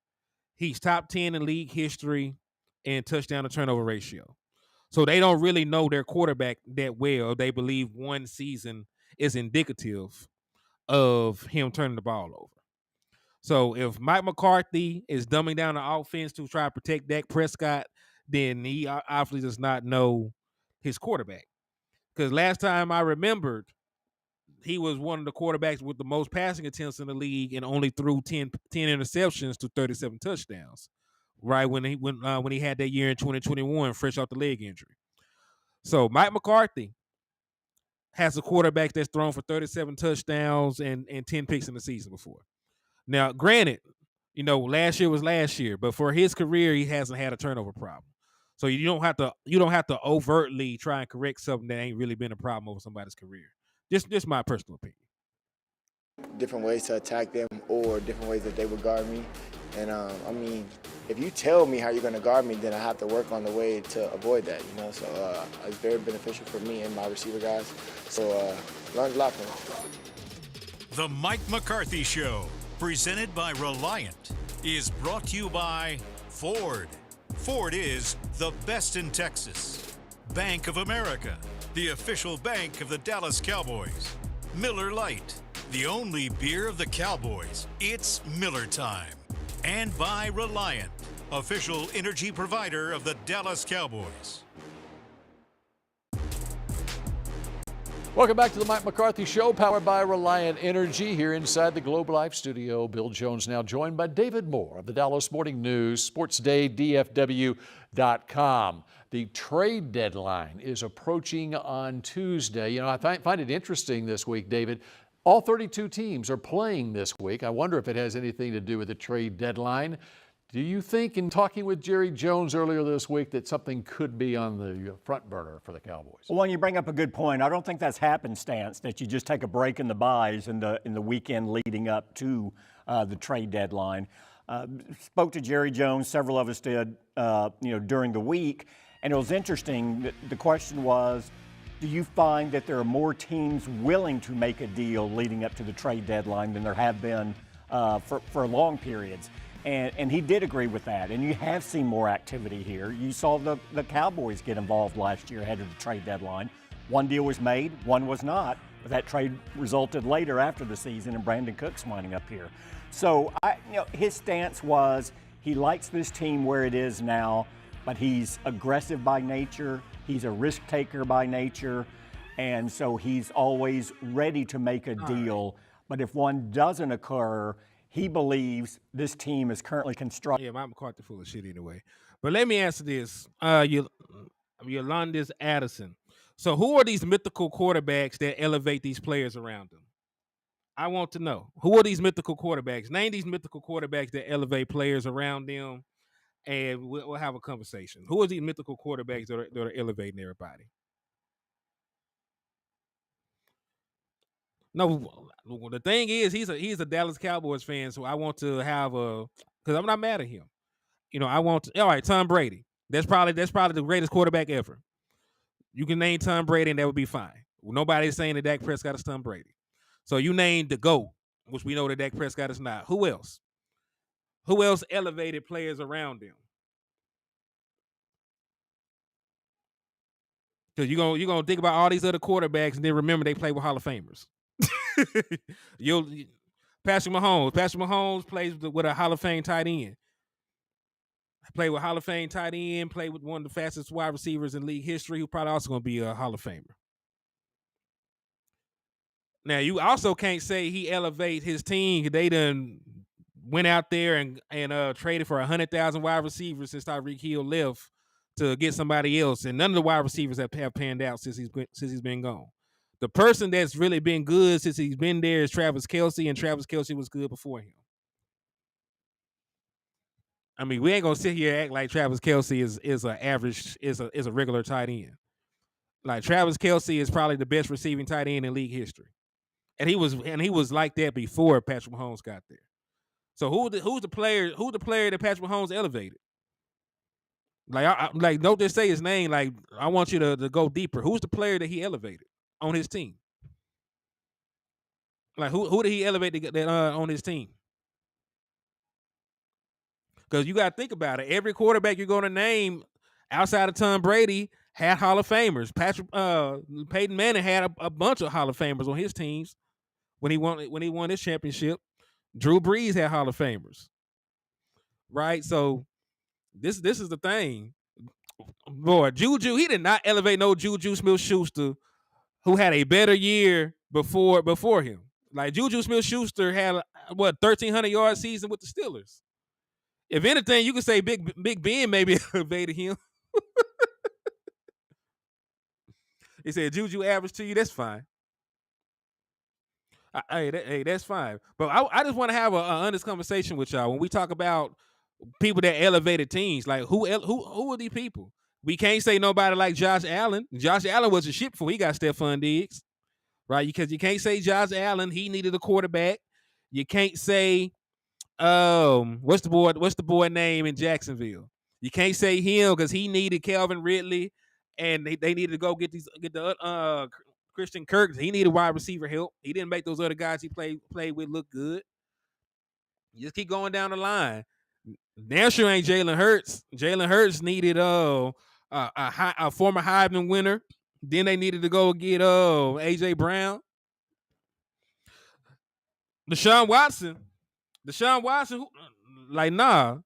He's top 10 in league history in touchdown to turnover ratio. So they don't really know their quarterback that well. They believe one season is indicative of him turning the ball over. So if Mike McCarthy is dumbing down the offense to try to protect Dak Prescott, then he obviously does not know his quarterback. Because last time I remembered, he was one of the quarterbacks with the most passing attempts in the league and only threw 10 interceptions to 37 touchdowns, right, when he had that year in 2021, fresh off the leg injury. So Mike McCarthy has a quarterback that's thrown for 37 touchdowns and 10 picks in the season before. Now, granted, last year was last year, but for his career, he hasn't had a turnover problem. So you don't have to overtly try and correct something that ain't really been a problem over somebody's career. Just my personal opinion. different ways to attack them or different ways that they would guard me. And if you tell me how you're going to guard me, then I have to work on the way to avoid that, So it's very beneficial for me and my receiver guys. So learned a lot from them. The Mike McCarthy Show, presented by Reliant, is brought to you by Ford. Ford is the best in Texas. Bank of America, the official bank of the Dallas Cowboys. Miller Lite, the only beer of the Cowboys. It's Miller time. And by Reliant, official energy provider of the Dallas Cowboys. Welcome back to the Mike McCarthy Show, powered by Reliant Energy, here inside the Globe Life studio. Bill Jones now joined by David Moore of the Dallas Morning News, SportsDayDFW.com. The trade deadline is approaching on Tuesday. I find it interesting this week, David. All 32 teams are playing this week. I wonder if it has anything to do with the trade deadline. Do you think, in talking with Jerry Jones earlier this week, that something could be on the front burner for the Cowboys? Well, you bring up a good point. I don't think that's happenstance, that you just take a break in the buys in the weekend leading up to the trade deadline. Spoke to Jerry Jones, several of us did, during the week, and it was interesting. The question was, do you find that there are more teams willing to make a deal leading up to the trade deadline than there have been for long periods? And he did agree with that. And you have seen more activity here. You saw the Cowboys get involved last year ahead of the trade deadline. One deal was made, one was not. But that trade resulted later after the season, and Brandon Cooks winding up here. So his stance was he likes this team where it is now, but he's aggressive by nature. He's a risk taker by nature. And so he's always ready to make a deal. But if one doesn't occur, he believes this team is currently constructed. Yeah, Mike McCarthy full of shit anyway. But let me answer this. Yolandis Addison. So who are these mythical quarterbacks that elevate these players around them? I want to know. Who are these mythical quarterbacks? Name these mythical quarterbacks that elevate players around them. and we'll have a conversation. Who are these mythical quarterbacks that are elevating everybody? No, the thing is, he's a Dallas Cowboys fan, so I want to have because I'm not mad at him. I want all right, Tom Brady. That's probably the greatest quarterback ever. You can name Tom Brady, and that would be fine. Nobody's saying that Dak Prescott is Tom Brady. So you named the GOAT, which we know that Dak Prescott is not. Who else? Who else elevated players around him? Because you're gonna think about all these other quarterbacks and then remember they play with Hall of Famers. Patrick Mahomes plays with a Hall of Fame tight end. Played with Hall of Fame tight end, played with one of the fastest wide receivers in league history, who probably also gonna be a Hall of Famer. Now you also can't say he elevate his team. They done went out there and traded for 100,000 wide receivers since Tyreek Hill left to get somebody else, and none of the wide receivers have panned out since he's been gone. The person that's really been good since he's been there is Travis Kelce, and Travis Kelce was good before him. I mean, we ain't gonna sit here and act like Travis Kelce is a regular tight end. Like Travis Kelce is probably the best receiving tight end in league history, and he was like that before Patrick Mahomes got there. So who's the player that Patrick Mahomes elevated? Like don't just say his name. Like I want you to go deeper. Who's the player that he elevated on his team? Like who did he elevate that on his team? Because you got to think about it. Every quarterback you're going to name outside of Tom Brady had Hall of Famers. Peyton Manning had a bunch of Hall of Famers on his teams when he won his championship. Drew Brees had Hall of Famers, right? So this is the thing, boy. Juju, he did not elevate no Juju Smith-Schuster, who had a better year before him. Like Juju Smith-Schuster had 1,300 yard season with the Steelers. If anything, you could say Big Ben maybe elevated him. He said Juju average to you, that's fine. Hey, that's fine. But I just want to have an honest conversation with y'all when we talk about people that elevated teams. Like who are these people? We can't say nobody like Josh Allen. Josh Allen was a shit before he got Stephon Diggs, right? Because you can't say Josh Allen. He needed a quarterback. You can't say what's the boy name in Jacksonville? You can't say him because he needed Calvin Ridley, and they needed to go get the Christian Kirk. He needed wide receiver help. He didn't make those other guys he played with look good. You just keep going down the line. Damn sure ain't Jalen Hurts. Jalen Hurts needed a former Heisman winner. Then they needed to go get AJ Brown. Deshaun Watson, like nah.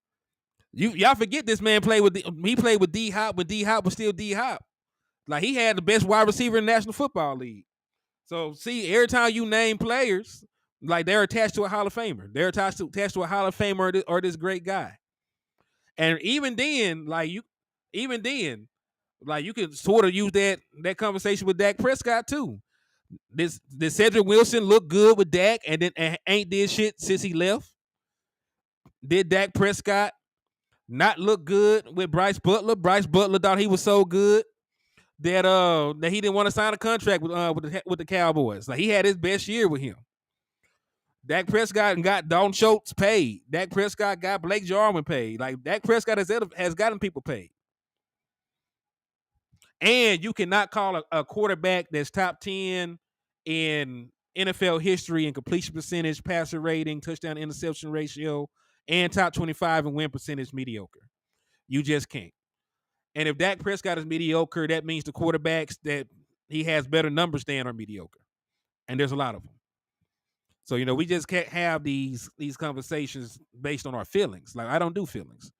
Y'all forget this man played with D Hop when D Hop was still D Hop. Like he had the best wide receiver in the National Football League. So see, every time you name players, like they're attached to a Hall of Famer. They're attached to a Hall of Famer or this great guy. And even then, you can sort of use that conversation with Dak Prescott too. This Cedric Wilson look good with Dak and then ain't did shit since he left? Did Dak Prescott not look good with Bryce Butler? Bryce Butler thought he was so good that he didn't want to sign a contract with the Cowboys. Like he had his best year with him. Dak Prescott got Dalton Schultz paid. Dak Prescott got Blake Jarwin paid. Like Dak Prescott has gotten people paid. And you cannot call a quarterback that's top 10 in NFL history in completion percentage, passer rating, touchdown interception ratio, and top 25 in win percentage mediocre. You just can't. And if Dak Prescott is mediocre, that means the quarterbacks that he has better numbers than are mediocre. And there's a lot of them. So, we just can't have these conversations based on our feelings. Like, I don't do feelings.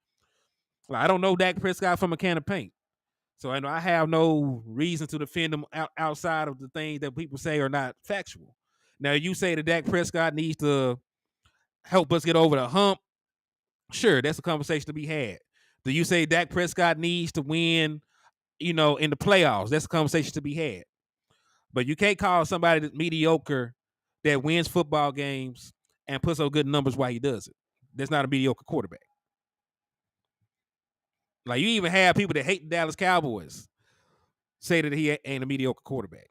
Like, I don't know Dak Prescott from a can of paint. So, I have no reason to defend him outside of the things that people say are not factual. Now, you say that Dak Prescott needs to help us get over the hump. Sure, that's a conversation to be had. Do you say Dak Prescott needs to win, in the playoffs? That's a conversation to be had. But you can't call somebody that's mediocre that wins football games and puts up good numbers while he does it. That's not a mediocre quarterback. Like, you even have people that hate the Dallas Cowboys say that he ain't a mediocre quarterback.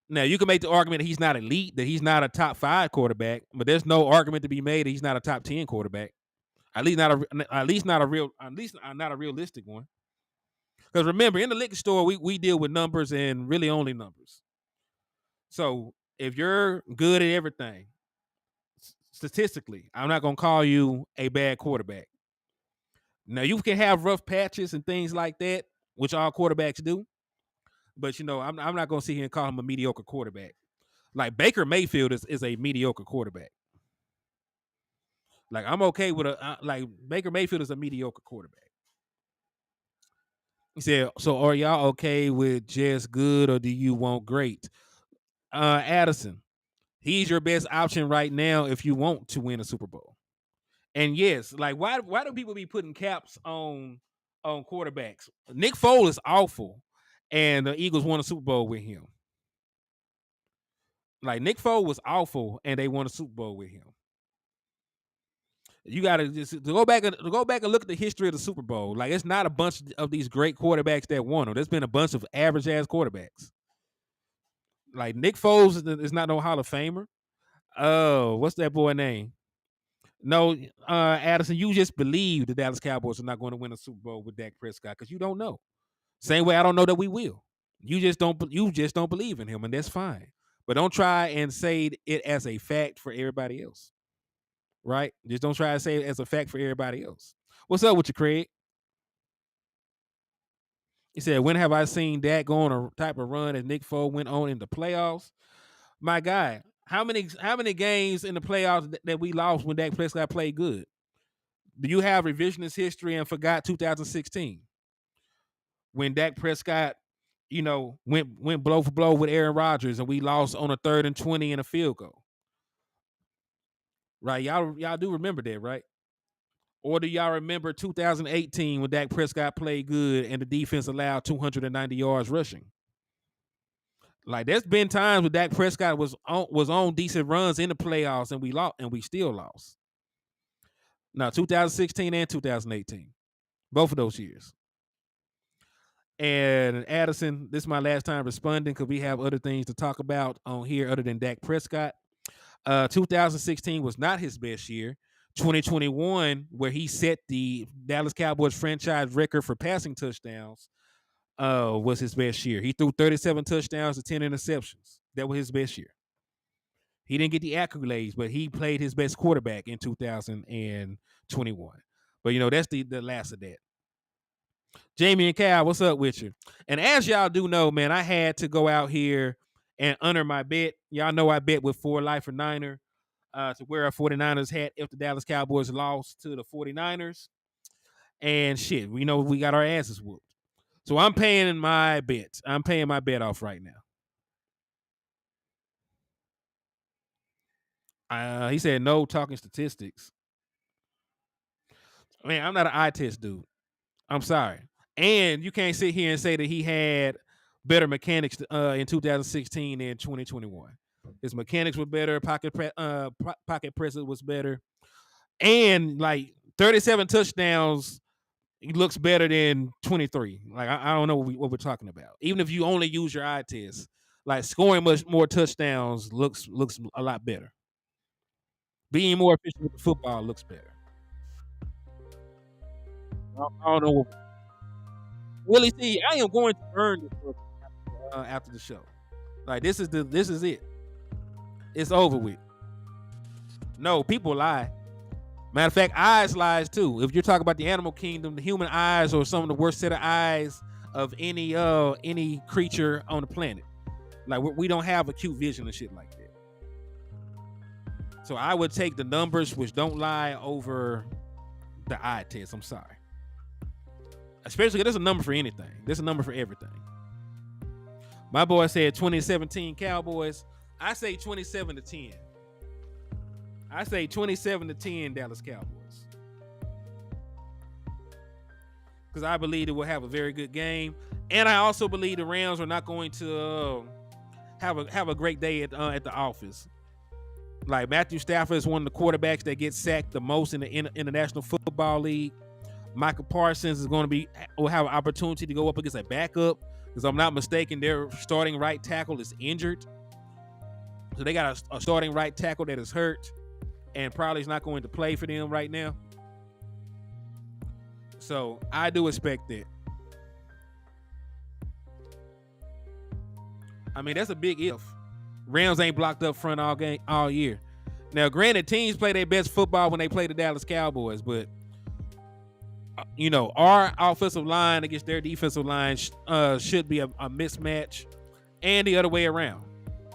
Now, you can make the argument that he's not elite, that he's not a top 5 quarterback, but there's no argument to be made that he's not a top 10 quarterback. At least not a realistic one. Because remember, in the liquor store, we deal with numbers and really only numbers. So if you're good at everything, statistically, I'm not going to call you a bad quarterback. Now, you can have rough patches and things like that, which all quarterbacks do. But, I'm not going to sit here and call him a mediocre quarterback. Like, Baker Mayfield is a mediocre quarterback. Like, I'm okay with Baker Mayfield is a mediocre quarterback. He said, so are y'all okay with just good or do you want great? Addison, he's your best option right now if you want to win a Super Bowl. And yes, like, why do people be putting caps on quarterbacks? Nick Foles is awful, and the Eagles won a Super Bowl with him. Like, Nick Foles was awful, and they won a Super Bowl with him. You got to go back and look at the history of the Super Bowl. Like, it's not a bunch of these great quarterbacks that won them. There's been a bunch of average ass quarterbacks. Like, Nick Foles is not no Hall of Famer. Oh, what's that boy name? No, Addison, you just believe the Dallas Cowboys are not going to win a Super Bowl with Dak Prescott because you don't know. Same way I don't know that we will. You just don't believe in him, and that's fine. But don't try and say it as a fact for everybody else. Right? Just don't try to say it as a fact for everybody else. What's up with you, Craig? He said, when have I seen Dak go on a type of run as Nick Foles went on in the playoffs? My guy, how many games in the playoffs that we lost when Dak Prescott played good? Do you have revisionist history and forgot 2016? When Dak Prescott, went blow for blow with Aaron Rodgers and we lost on a 3rd and 20 and a field goal. Right, y'all do remember that, right? Or do y'all remember 2018 when Dak Prescott played good and the defense allowed 290 yards rushing? Like, there's been times when Dak Prescott was on decent runs in the playoffs and we lost and we still lost. Now, 2016 and 2018, both of those years. And Addison, this is my last time responding because we have other things to talk about on here other than Dak Prescott. 2016 was not his best year. 2021, where he set the Dallas Cowboys franchise record for passing touchdowns, was his best year. He threw 37 touchdowns and 10 interceptions. That was his best year. He didn't get the accolades, but he played his best quarterback in 2021. But, that's the last of that. Jamie and Cal, what's up with you? And as y'all do know, man, I had to go out here and honor my bet. Y'all know I bet with 4 Life for Niner to wear a 49ers hat if the Dallas Cowboys lost to the 49ers. And shit, we got our asses whooped. So I'm paying my bet. I'm paying my bet off right now. He said no talking statistics. Man, I'm not an eye test dude. I'm sorry. And you can't sit here and say that he had better mechanics in 2016 than 2021. His mechanics were better. Pocket presence was better. And, like, 37 touchdowns, he looks better than 23. Like, I don't know what we're talking about. Even if you only use your eye test, like, scoring much more touchdowns looks a lot better. Being more efficient with the football looks better. I don't know. Willie C, I am going to earn this book after the show. Like, this is it. It's over with. No, people lie. Matter of fact, eyes lies too. If you're talking about the animal kingdom, the human eyes are some of the worst set of eyes of any creature on the planet. Like, we don't have acute vision and shit like that. So I would take the numbers, which don't lie, over the eye test. I'm sorry. Especially, there's a number for anything. There's a number for everything. My boy said 2017 Cowboys. I say 27-10. I say 27-10 Dallas Cowboys. Because I believe it will have a very good game. And I also believe the Rams are not going to have a great day at the office. Like, Matthew Stafford is one of the quarterbacks that gets sacked the most in the National Football League. Micah Parsons will have an opportunity to go up against a backup. Because I'm not mistaken, their starting right tackle is injured. So they got a starting right tackle that is hurt and probably is not going to play for them right now. So I do expect that. I mean, that's a big if. Rams ain't blocked up front all year. Now, granted, teams play their best football when they play the Dallas Cowboys, but our offensive line against their defensive line should be a mismatch, and the other way around.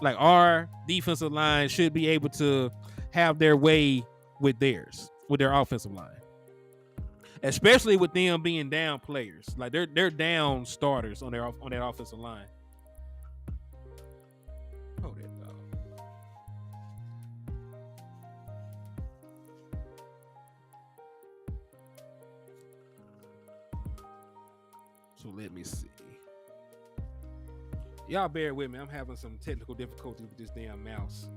Like, our defensive line should be able to have their way with their offensive line, especially with them being down players. Like, they're down starters on that offensive line. Hold that dog. So let me see. Y'all bear with me. I'm having some technical difficulties with this damn mouse.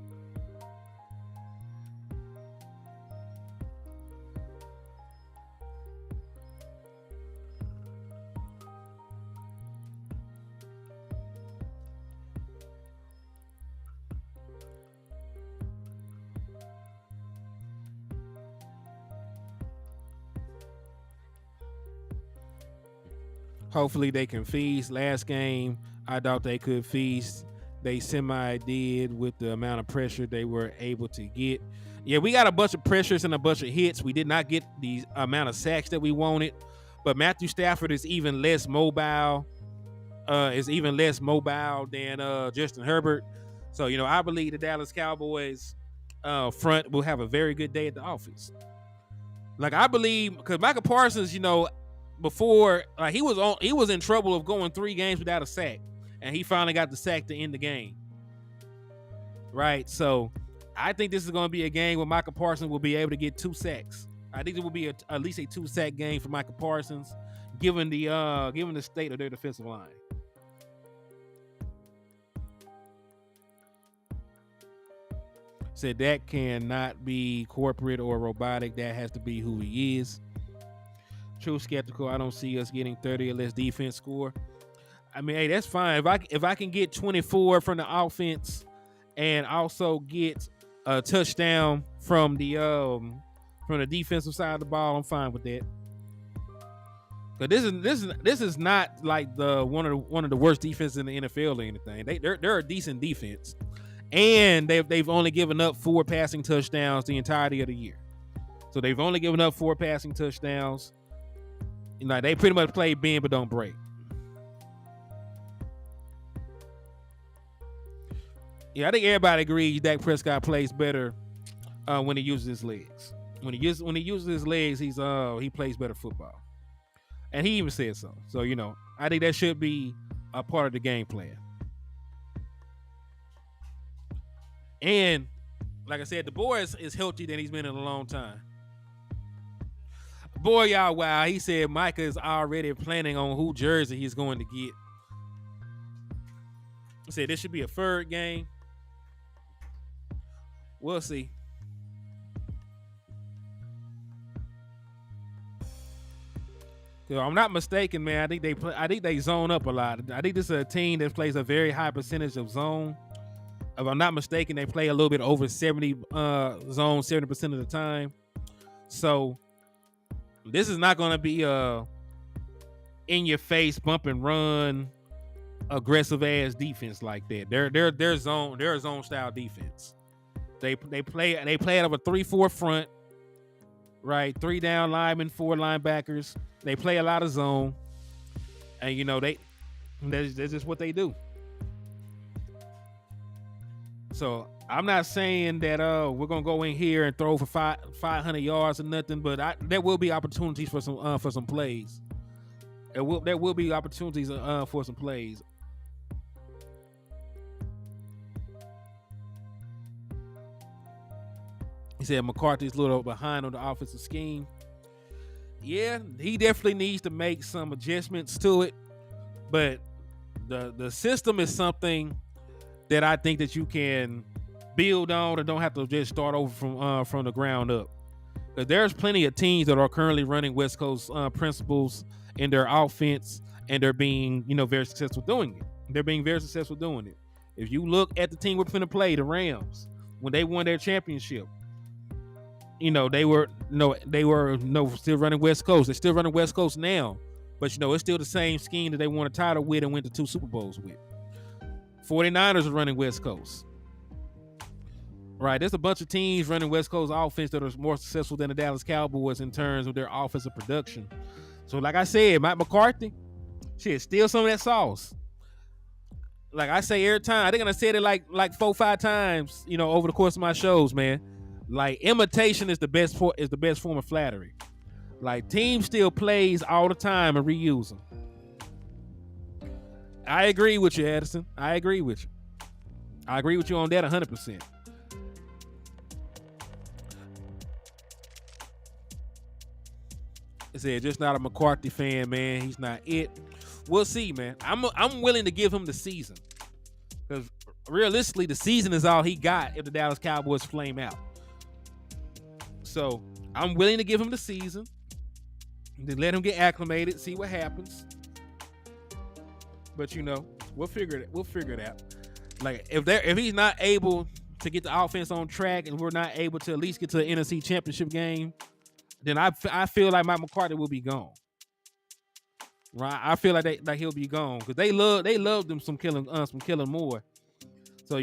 Hopefully they can feast. Last game, I thought they could feast. They semi-did with the amount of pressure they were able to get. Yeah, we got a bunch of pressures and a bunch of hits. We did not get the amount of sacks that we wanted. But Matthew Stafford is even less mobile. Than Justin Herbert. So, I believe the Dallas Cowboys front will have a very good day at the office. Like, I believe, because Micah Parsons, before, he was in trouble of going 3 games without a sack, and he finally got the sack to end the game. Right? So I think this is going to be a game where Micah Parsons will be able to get 2 sacks. I think it will be at least a 2-sack game for Micah Parsons, given the state of their defensive line. Said that cannot be corporate or robotic. That has to be who he is. True skeptical. I don't see us getting 30 or less defense score. I mean, hey, that's fine. If I can get 24 from the offense and also get a touchdown from the defensive side of the ball, I'm fine with that. But this is not like one of the worst defenses in the NFL or anything. They're a decent defense, and they've only given up 4 passing touchdowns the entirety of the year. So they've only given up 4 passing touchdowns. They pretty much play bend but don't break. Yeah, I think everybody agrees Dak Prescott plays better when he uses his legs. When he uses his legs, he plays better football. And he even said so. So, I think that should be a part of the game plan. And like I said, the boy is healthier than he's been in a long time. Boy, y'all, wow. He said Micah is already planning on who jersey he's going to get. He said this should be a third game. We'll see. If I'm not mistaken, man, I think they zone up a lot. I think this is a team that plays a very high percentage of zone. If I'm not mistaken, they play a little bit over 70 zone 70% of the time. So this is not going to be a in your face bump and run aggressive ass defense like that. They're zone style defense. They play out of a 3-4 front, right? 3 down linemen, 4 linebackers. They play a lot of zone, and that's just what they do. So I'm not saying that we're gonna go in here and throw for 500 yards or nothing, but there will be opportunities for some plays. There will be opportunities for some plays. He said McCarthy's a little behind on the offensive scheme. Yeah, he definitely needs to make some adjustments to it, but the system is something that I think that you can build on and don't have to just start over from the ground up. There's plenty of teams that are currently running West Coast principles in their offense, and they're being, very successful doing it. They're being very successful doing it. If you look at the team we're going to play, the Rams, when they won their championship, they were still running West Coast. They're still running West Coast now, but it's still the same scheme that they won a title with and went to 2 Super Bowls with. 49ers are running West Coast. Right, there's a bunch of teams running West Coast offense that are more successful than the Dallas Cowboys in terms of their offensive production. So, like I said, Mike McCarthy, steal some of that sauce. Like I say every time, I think I said it like 4-5 times, over the course of my shows, man. Like, imitation is the best form of flattery. Like, team still plays all the time and reuse them. I agree with you, Addison. I agree with you. I agree with you on that 100%. I said, just not a McCarthy fan, man. He's not it. We'll see, man. I'm willing to give him the season, because realistically, the season is all he got if the Dallas Cowboys flame out. So I'm willing to give him the season, then let him get acclimated, see what happens. But we'll figure it out. Like, if he's not able to get the offense on track, and we're not able to at least get to the NFC Championship game, then I feel like Mike McCarthy will be gone. Right? I feel like he'll be gone, because they loved him some Kellen Moore. So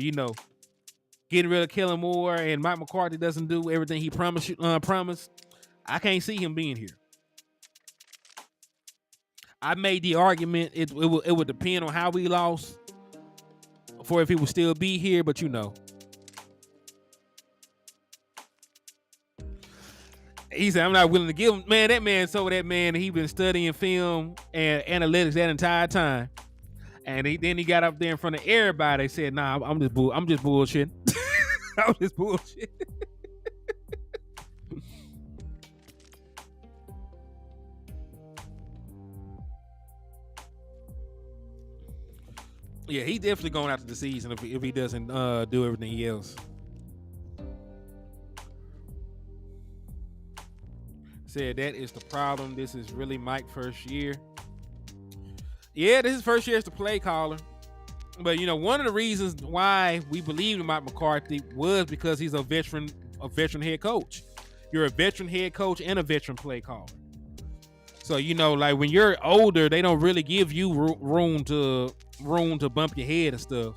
getting rid of Kellen Moore and Mike McCarthy doesn't do everything he promised. I can't see him being here. I made the argument it would depend on how we lost for if he would still be here, but he said, I'm not willing to give him. Man, that man told that man he been studying film and analytics that entire time. And then he got up there in front of everybody and said, nah, I'm just bullshit. I'm just bullshit. Yeah, he definitely going after the season if he doesn't do everything else. Said that is the problem. This is really Mike's first year. Yeah, this is first year as the play caller. But one of the reasons why we believe in Mike McCarthy was because he's a veteran head coach. You're a veteran head coach and a veteran play caller. So like when you're older, they don't really give you room to bump your head and stuff.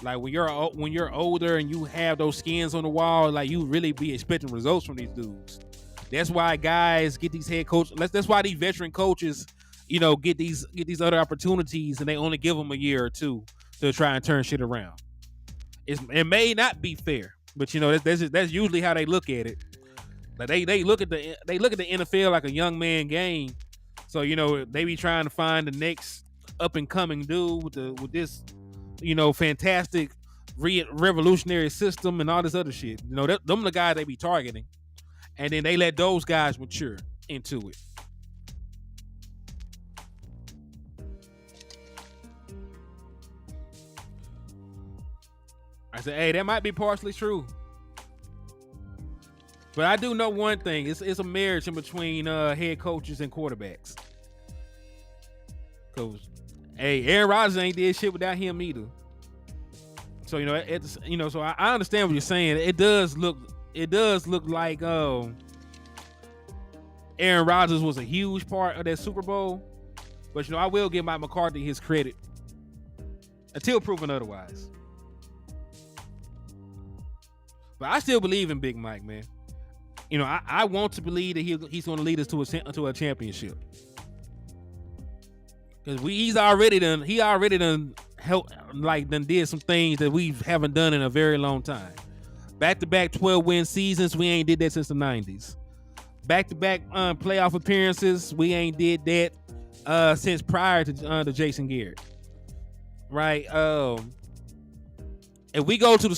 Like when you're older and you have those skins on the wall, like you really be expecting results from these dudes. That's why guys get these head coaches. That's why these veteran coaches, get these other opportunities, and they only give them a year or two to try and turn shit around. It may not be fair, but that's usually how they look at it. Like they look at the NFL like a young man game. So they be trying to find the next up and coming dude with this fantastic revolutionary system and all this other shit. Them the guys they be targeting. And then they let those guys mature into it. I said, hey, that might be partially true. But I do know one thing. It's a marriage in between head coaches and quarterbacks. Because, hey, Aaron Rodgers ain't did shit without him either. So, so I understand what you're saying. It does look like Aaron Rodgers was a huge part of that Super Bowl. But, I will give Mike McCarthy his credit until proven otherwise. But I still believe in Big Mike, man. I want to believe that he's going to lead us to a championship. Because he already done did some things that we haven't done in a very long time. Back-to-back 12-win seasons, we ain't did that since the 90s. Back-to-back playoff appearances, we ain't did that since prior to Jason Garrett. Right? If we go to the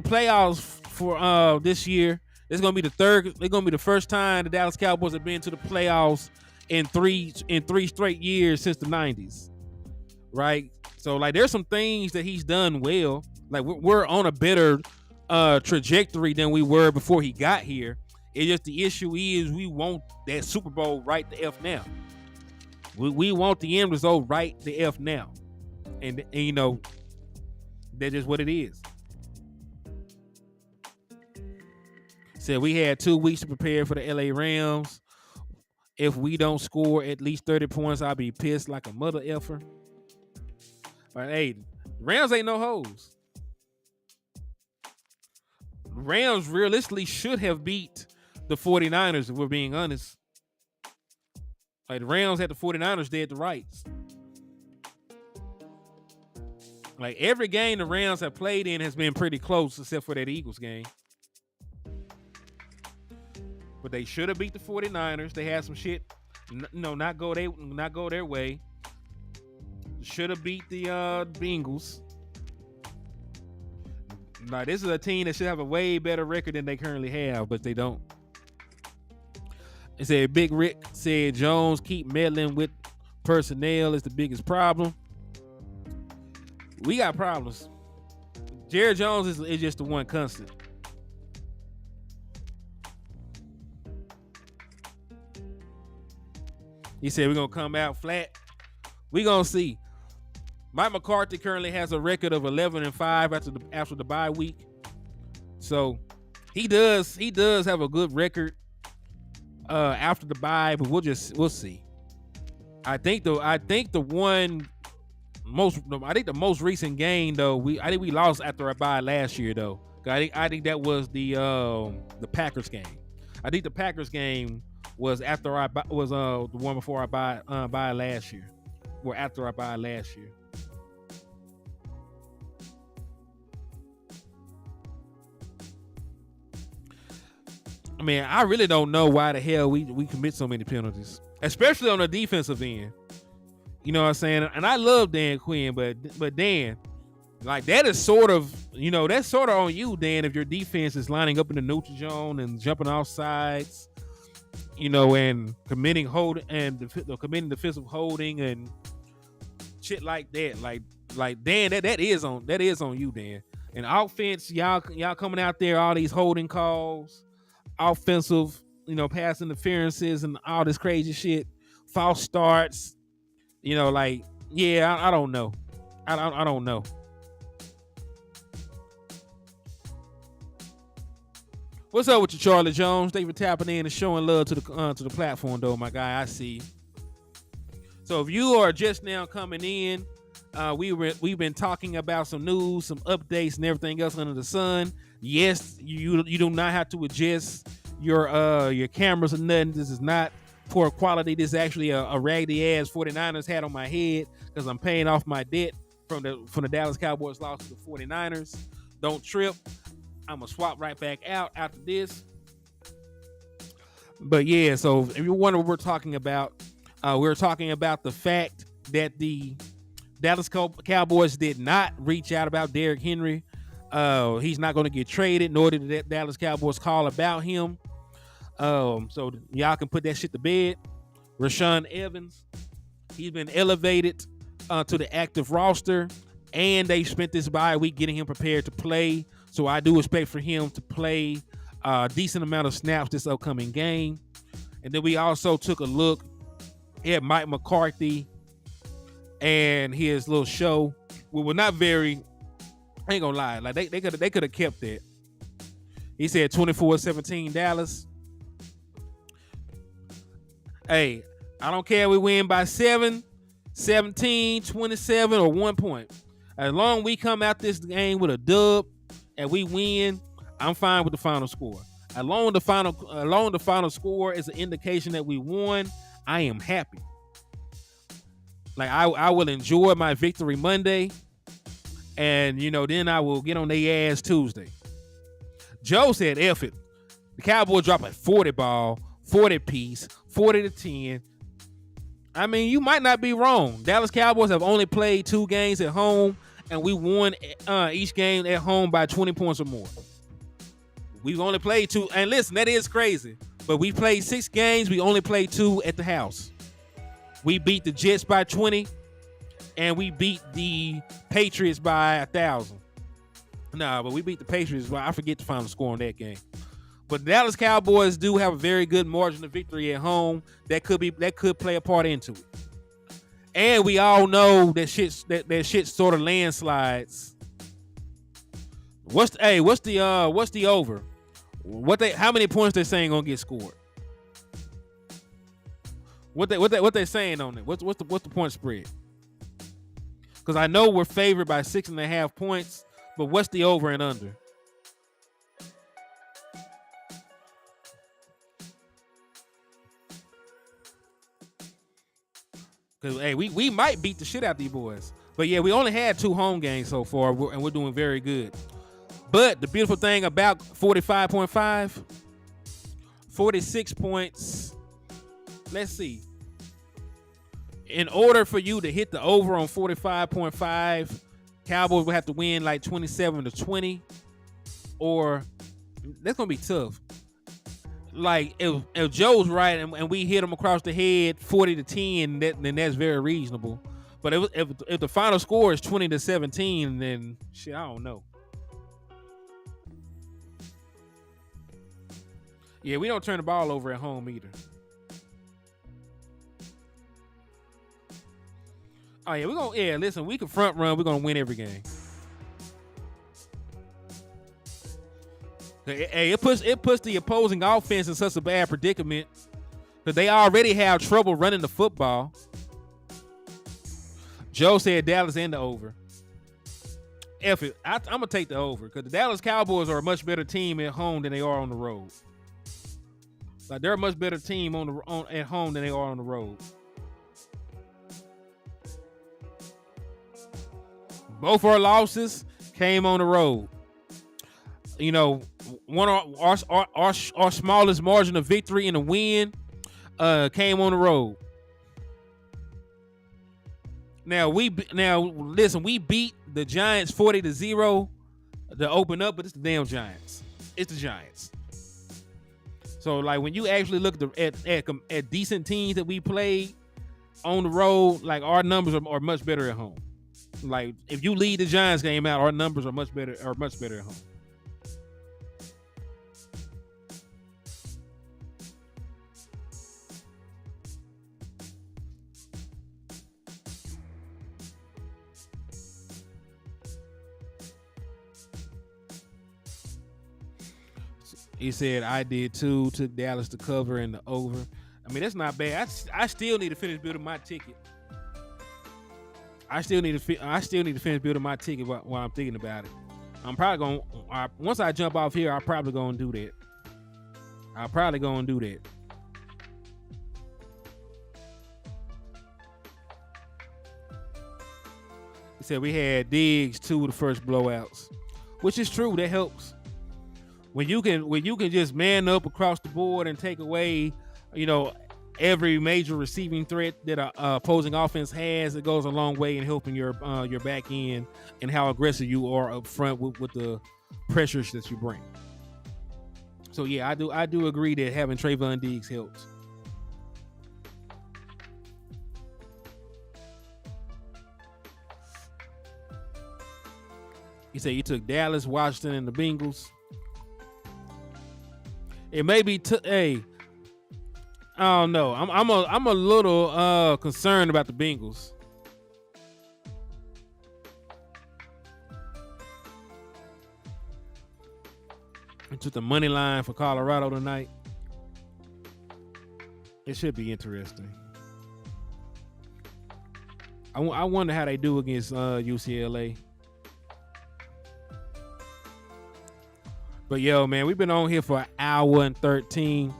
playoffs for this year, it's gonna be the first time the Dallas Cowboys have been to the playoffs in three straight years since the 90s. Right? So there's some things that he's done well. Like we're on a better trajectory than we were before he got here. It's just the issue is we want that Super Bowl right the F now. We want the end result right the F now. And you know, that's just what it is. Said we had 2 weeks to prepare for the LA Rams. If we don't score at least 30 points, I'll be pissed like a mother effer. But hey, Rams ain't no hoes. Rams realistically should have beat the 49ers, if we're being honest. Like the Rams had the 49ers dead to rights. Like every game the Rams have played in has been pretty close, except for that Eagles game. But they should have beat the 49ers. They had some shit, not go their way. Should have beat the Bengals. Now this is a team that should have a way better record than they currently have, but they don't. It said Big Rick said Jones keep meddling with personnel is the biggest problem. We got problems. Jerry Jones is just the one constant. He said we're gonna come out flat. We're gonna see. Mike McCarthy currently has a record of 11-5 after the bye week. So he does have a good record after the bye, but we'll see. I think the most recent game though, I think we lost after our bye last year though. I think that was the Packers game. I think the Packers game was after the one before our bye last year, or after our bye last year. I mean, I really don't know why the hell we commit so many penalties, especially on the defensive end. You know what I'm saying? And I love Dan Quinn, but Dan, like that is sort of, that's sort of on you, Dan, if your defense is lining up in the neutral zone and jumping off sides, and committing committing defensive holding and shit like that. Like Dan, that is on you, Dan. And offense, y'all coming out there, all these holding calls, offensive, pass interferences and all this crazy shit, false starts, I don't know. I don't know. What's up with you, Charlie Jones? Thank you for tapping in and showing love to the platform, though, my guy. I see you. So if you are just now coming in, we've been talking about some news, some updates, and everything else under the sun. Yes, you do not have to adjust your cameras or nothing. This is not poor quality. This is actually a raggedy ass 49ers hat on my head because I'm paying off my debt from the Dallas Cowboys loss to the 49ers. Don't trip. I'm gonna swap right back out after this. But yeah, so if you wonder what we're talking about the fact that the Dallas Cowboys did not reach out about Derrick Henry. He's not going to get traded, nor did the Dallas Cowboys call about him. So y'all can put that shit to bed. Rashaan Evans, he's been elevated to the active roster, and they spent this bye week getting him prepared to play. So I do expect for him to play a decent amount of snaps this upcoming game. And then we also took a look at Mike McCarthy and his little show. We were not very, I ain't gonna lie, like they could have kept that. He said 24-17 Dallas. Hey, I don't care if we win by 7, 17, 27, or 1 point. As long as we come out this game with a dub and we win, I'm fine with the final score. As long as the final score is an indication that we won, I am happy. Like I will enjoy my victory Monday, and then I will get on their ass Tuesday. Joe said, "F it." The Cowboys drop a 40 ball, 40 piece, 40-10. I mean, you might not be wrong. Dallas Cowboys have only played 2 games at home, and we won each game at home by 20 points or more. We've only played 2, and listen, that is crazy. But we played 6 games. We only played 2 at the house. We beat the Jets by 20, and we beat the Patriots by 1,000. Nah, but we beat the Patriots. Well, I forget the final score on that game. But the Dallas Cowboys do have a very good margin of victory at home that could play a part into it. And we all know that shit sort of landslides. What's the over? How many points they saying gonna get scored? What they saying on it? What's the point spread? Because I know we're favored by 6.5 points, but what's the over and under? Because hey, we might beat the shit out of these boys. But yeah, we only had 2 home games so far, and we're doing very good. But the beautiful thing about 45.5, 46 points. Let's see. In order for you to hit the over on 45.5, Cowboys will have to win like 27-20, or that's gonna be tough. Like if Joe's right and we hit him across the head 40-10, then that's very reasonable. But if the final score is 20-17, then shit, I don't know. Yeah, we don't turn the ball over at home either. Oh yeah, listen, we can front run, we're gonna win every game. Hey, it puts the opposing offense in such a bad predicament because they already have trouble running the football. Joe said Dallas and the over. F it, I'm gonna take the over because the Dallas Cowboys are a much better team at home than they are on the road. Like they're a much better team at home than they are on the road. Both our losses came on the road. You know, one of our smallest margin of victory in a win came on the road. Now listen, we beat the Giants 40-0 to open up, but it's the damn Giants. It's the Giants. So like when you actually look at decent teams that we played on the road, like our numbers are much better at home. Like if you lead the Giants game out, our numbers are much better at home. He said I did too. Took Dallas to cover and the over. I mean that's not bad. I still need to finish building my ticket. I still need to finish building my ticket while I'm thinking about it. I'm probably gonna once I jump off here, I'm probably gonna do that. He said we had Diggs 2 of the first blowouts, which is true. That helps. When you can just man up across the board and take away, you know, every major receiving threat that a opposing offense has, it goes a long way in helping your back end and how aggressive you are up front with the pressures that you bring. So yeah, I do agree that having Trayvon Diggs helps. He said you took Dallas, Washington, and the Bengals. It may be hey, I don't know. I'm a little concerned about the Bengals. I took the money line for Colorado tonight. It should be interesting. I wonder how they do against UCLA. But yo, man, we've been on here for 1 hour and 13.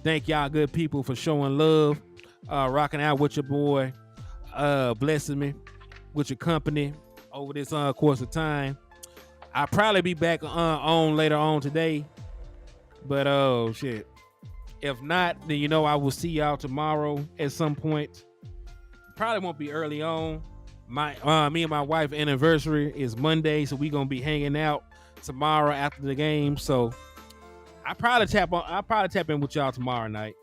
Thank y'all good people for showing love, rocking out with your boy, blessing me with your company over this course of time. I'll probably be back on later on today. But oh shit. If not, then you know I will see y'all tomorrow at some point. Probably won't be early on. Me and my wife's anniversary is Monday, so we gonna be hanging out tomorrow after the game. So I'll probably tap in with y'all tomorrow night.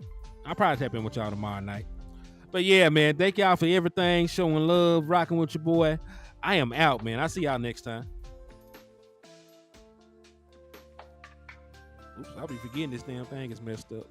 But yeah, man, thank y'all for everything, showing love, rocking with your boy. I am out, man. I'll see y'all next time. Oops, I'll be forgetting this damn thing is messed up.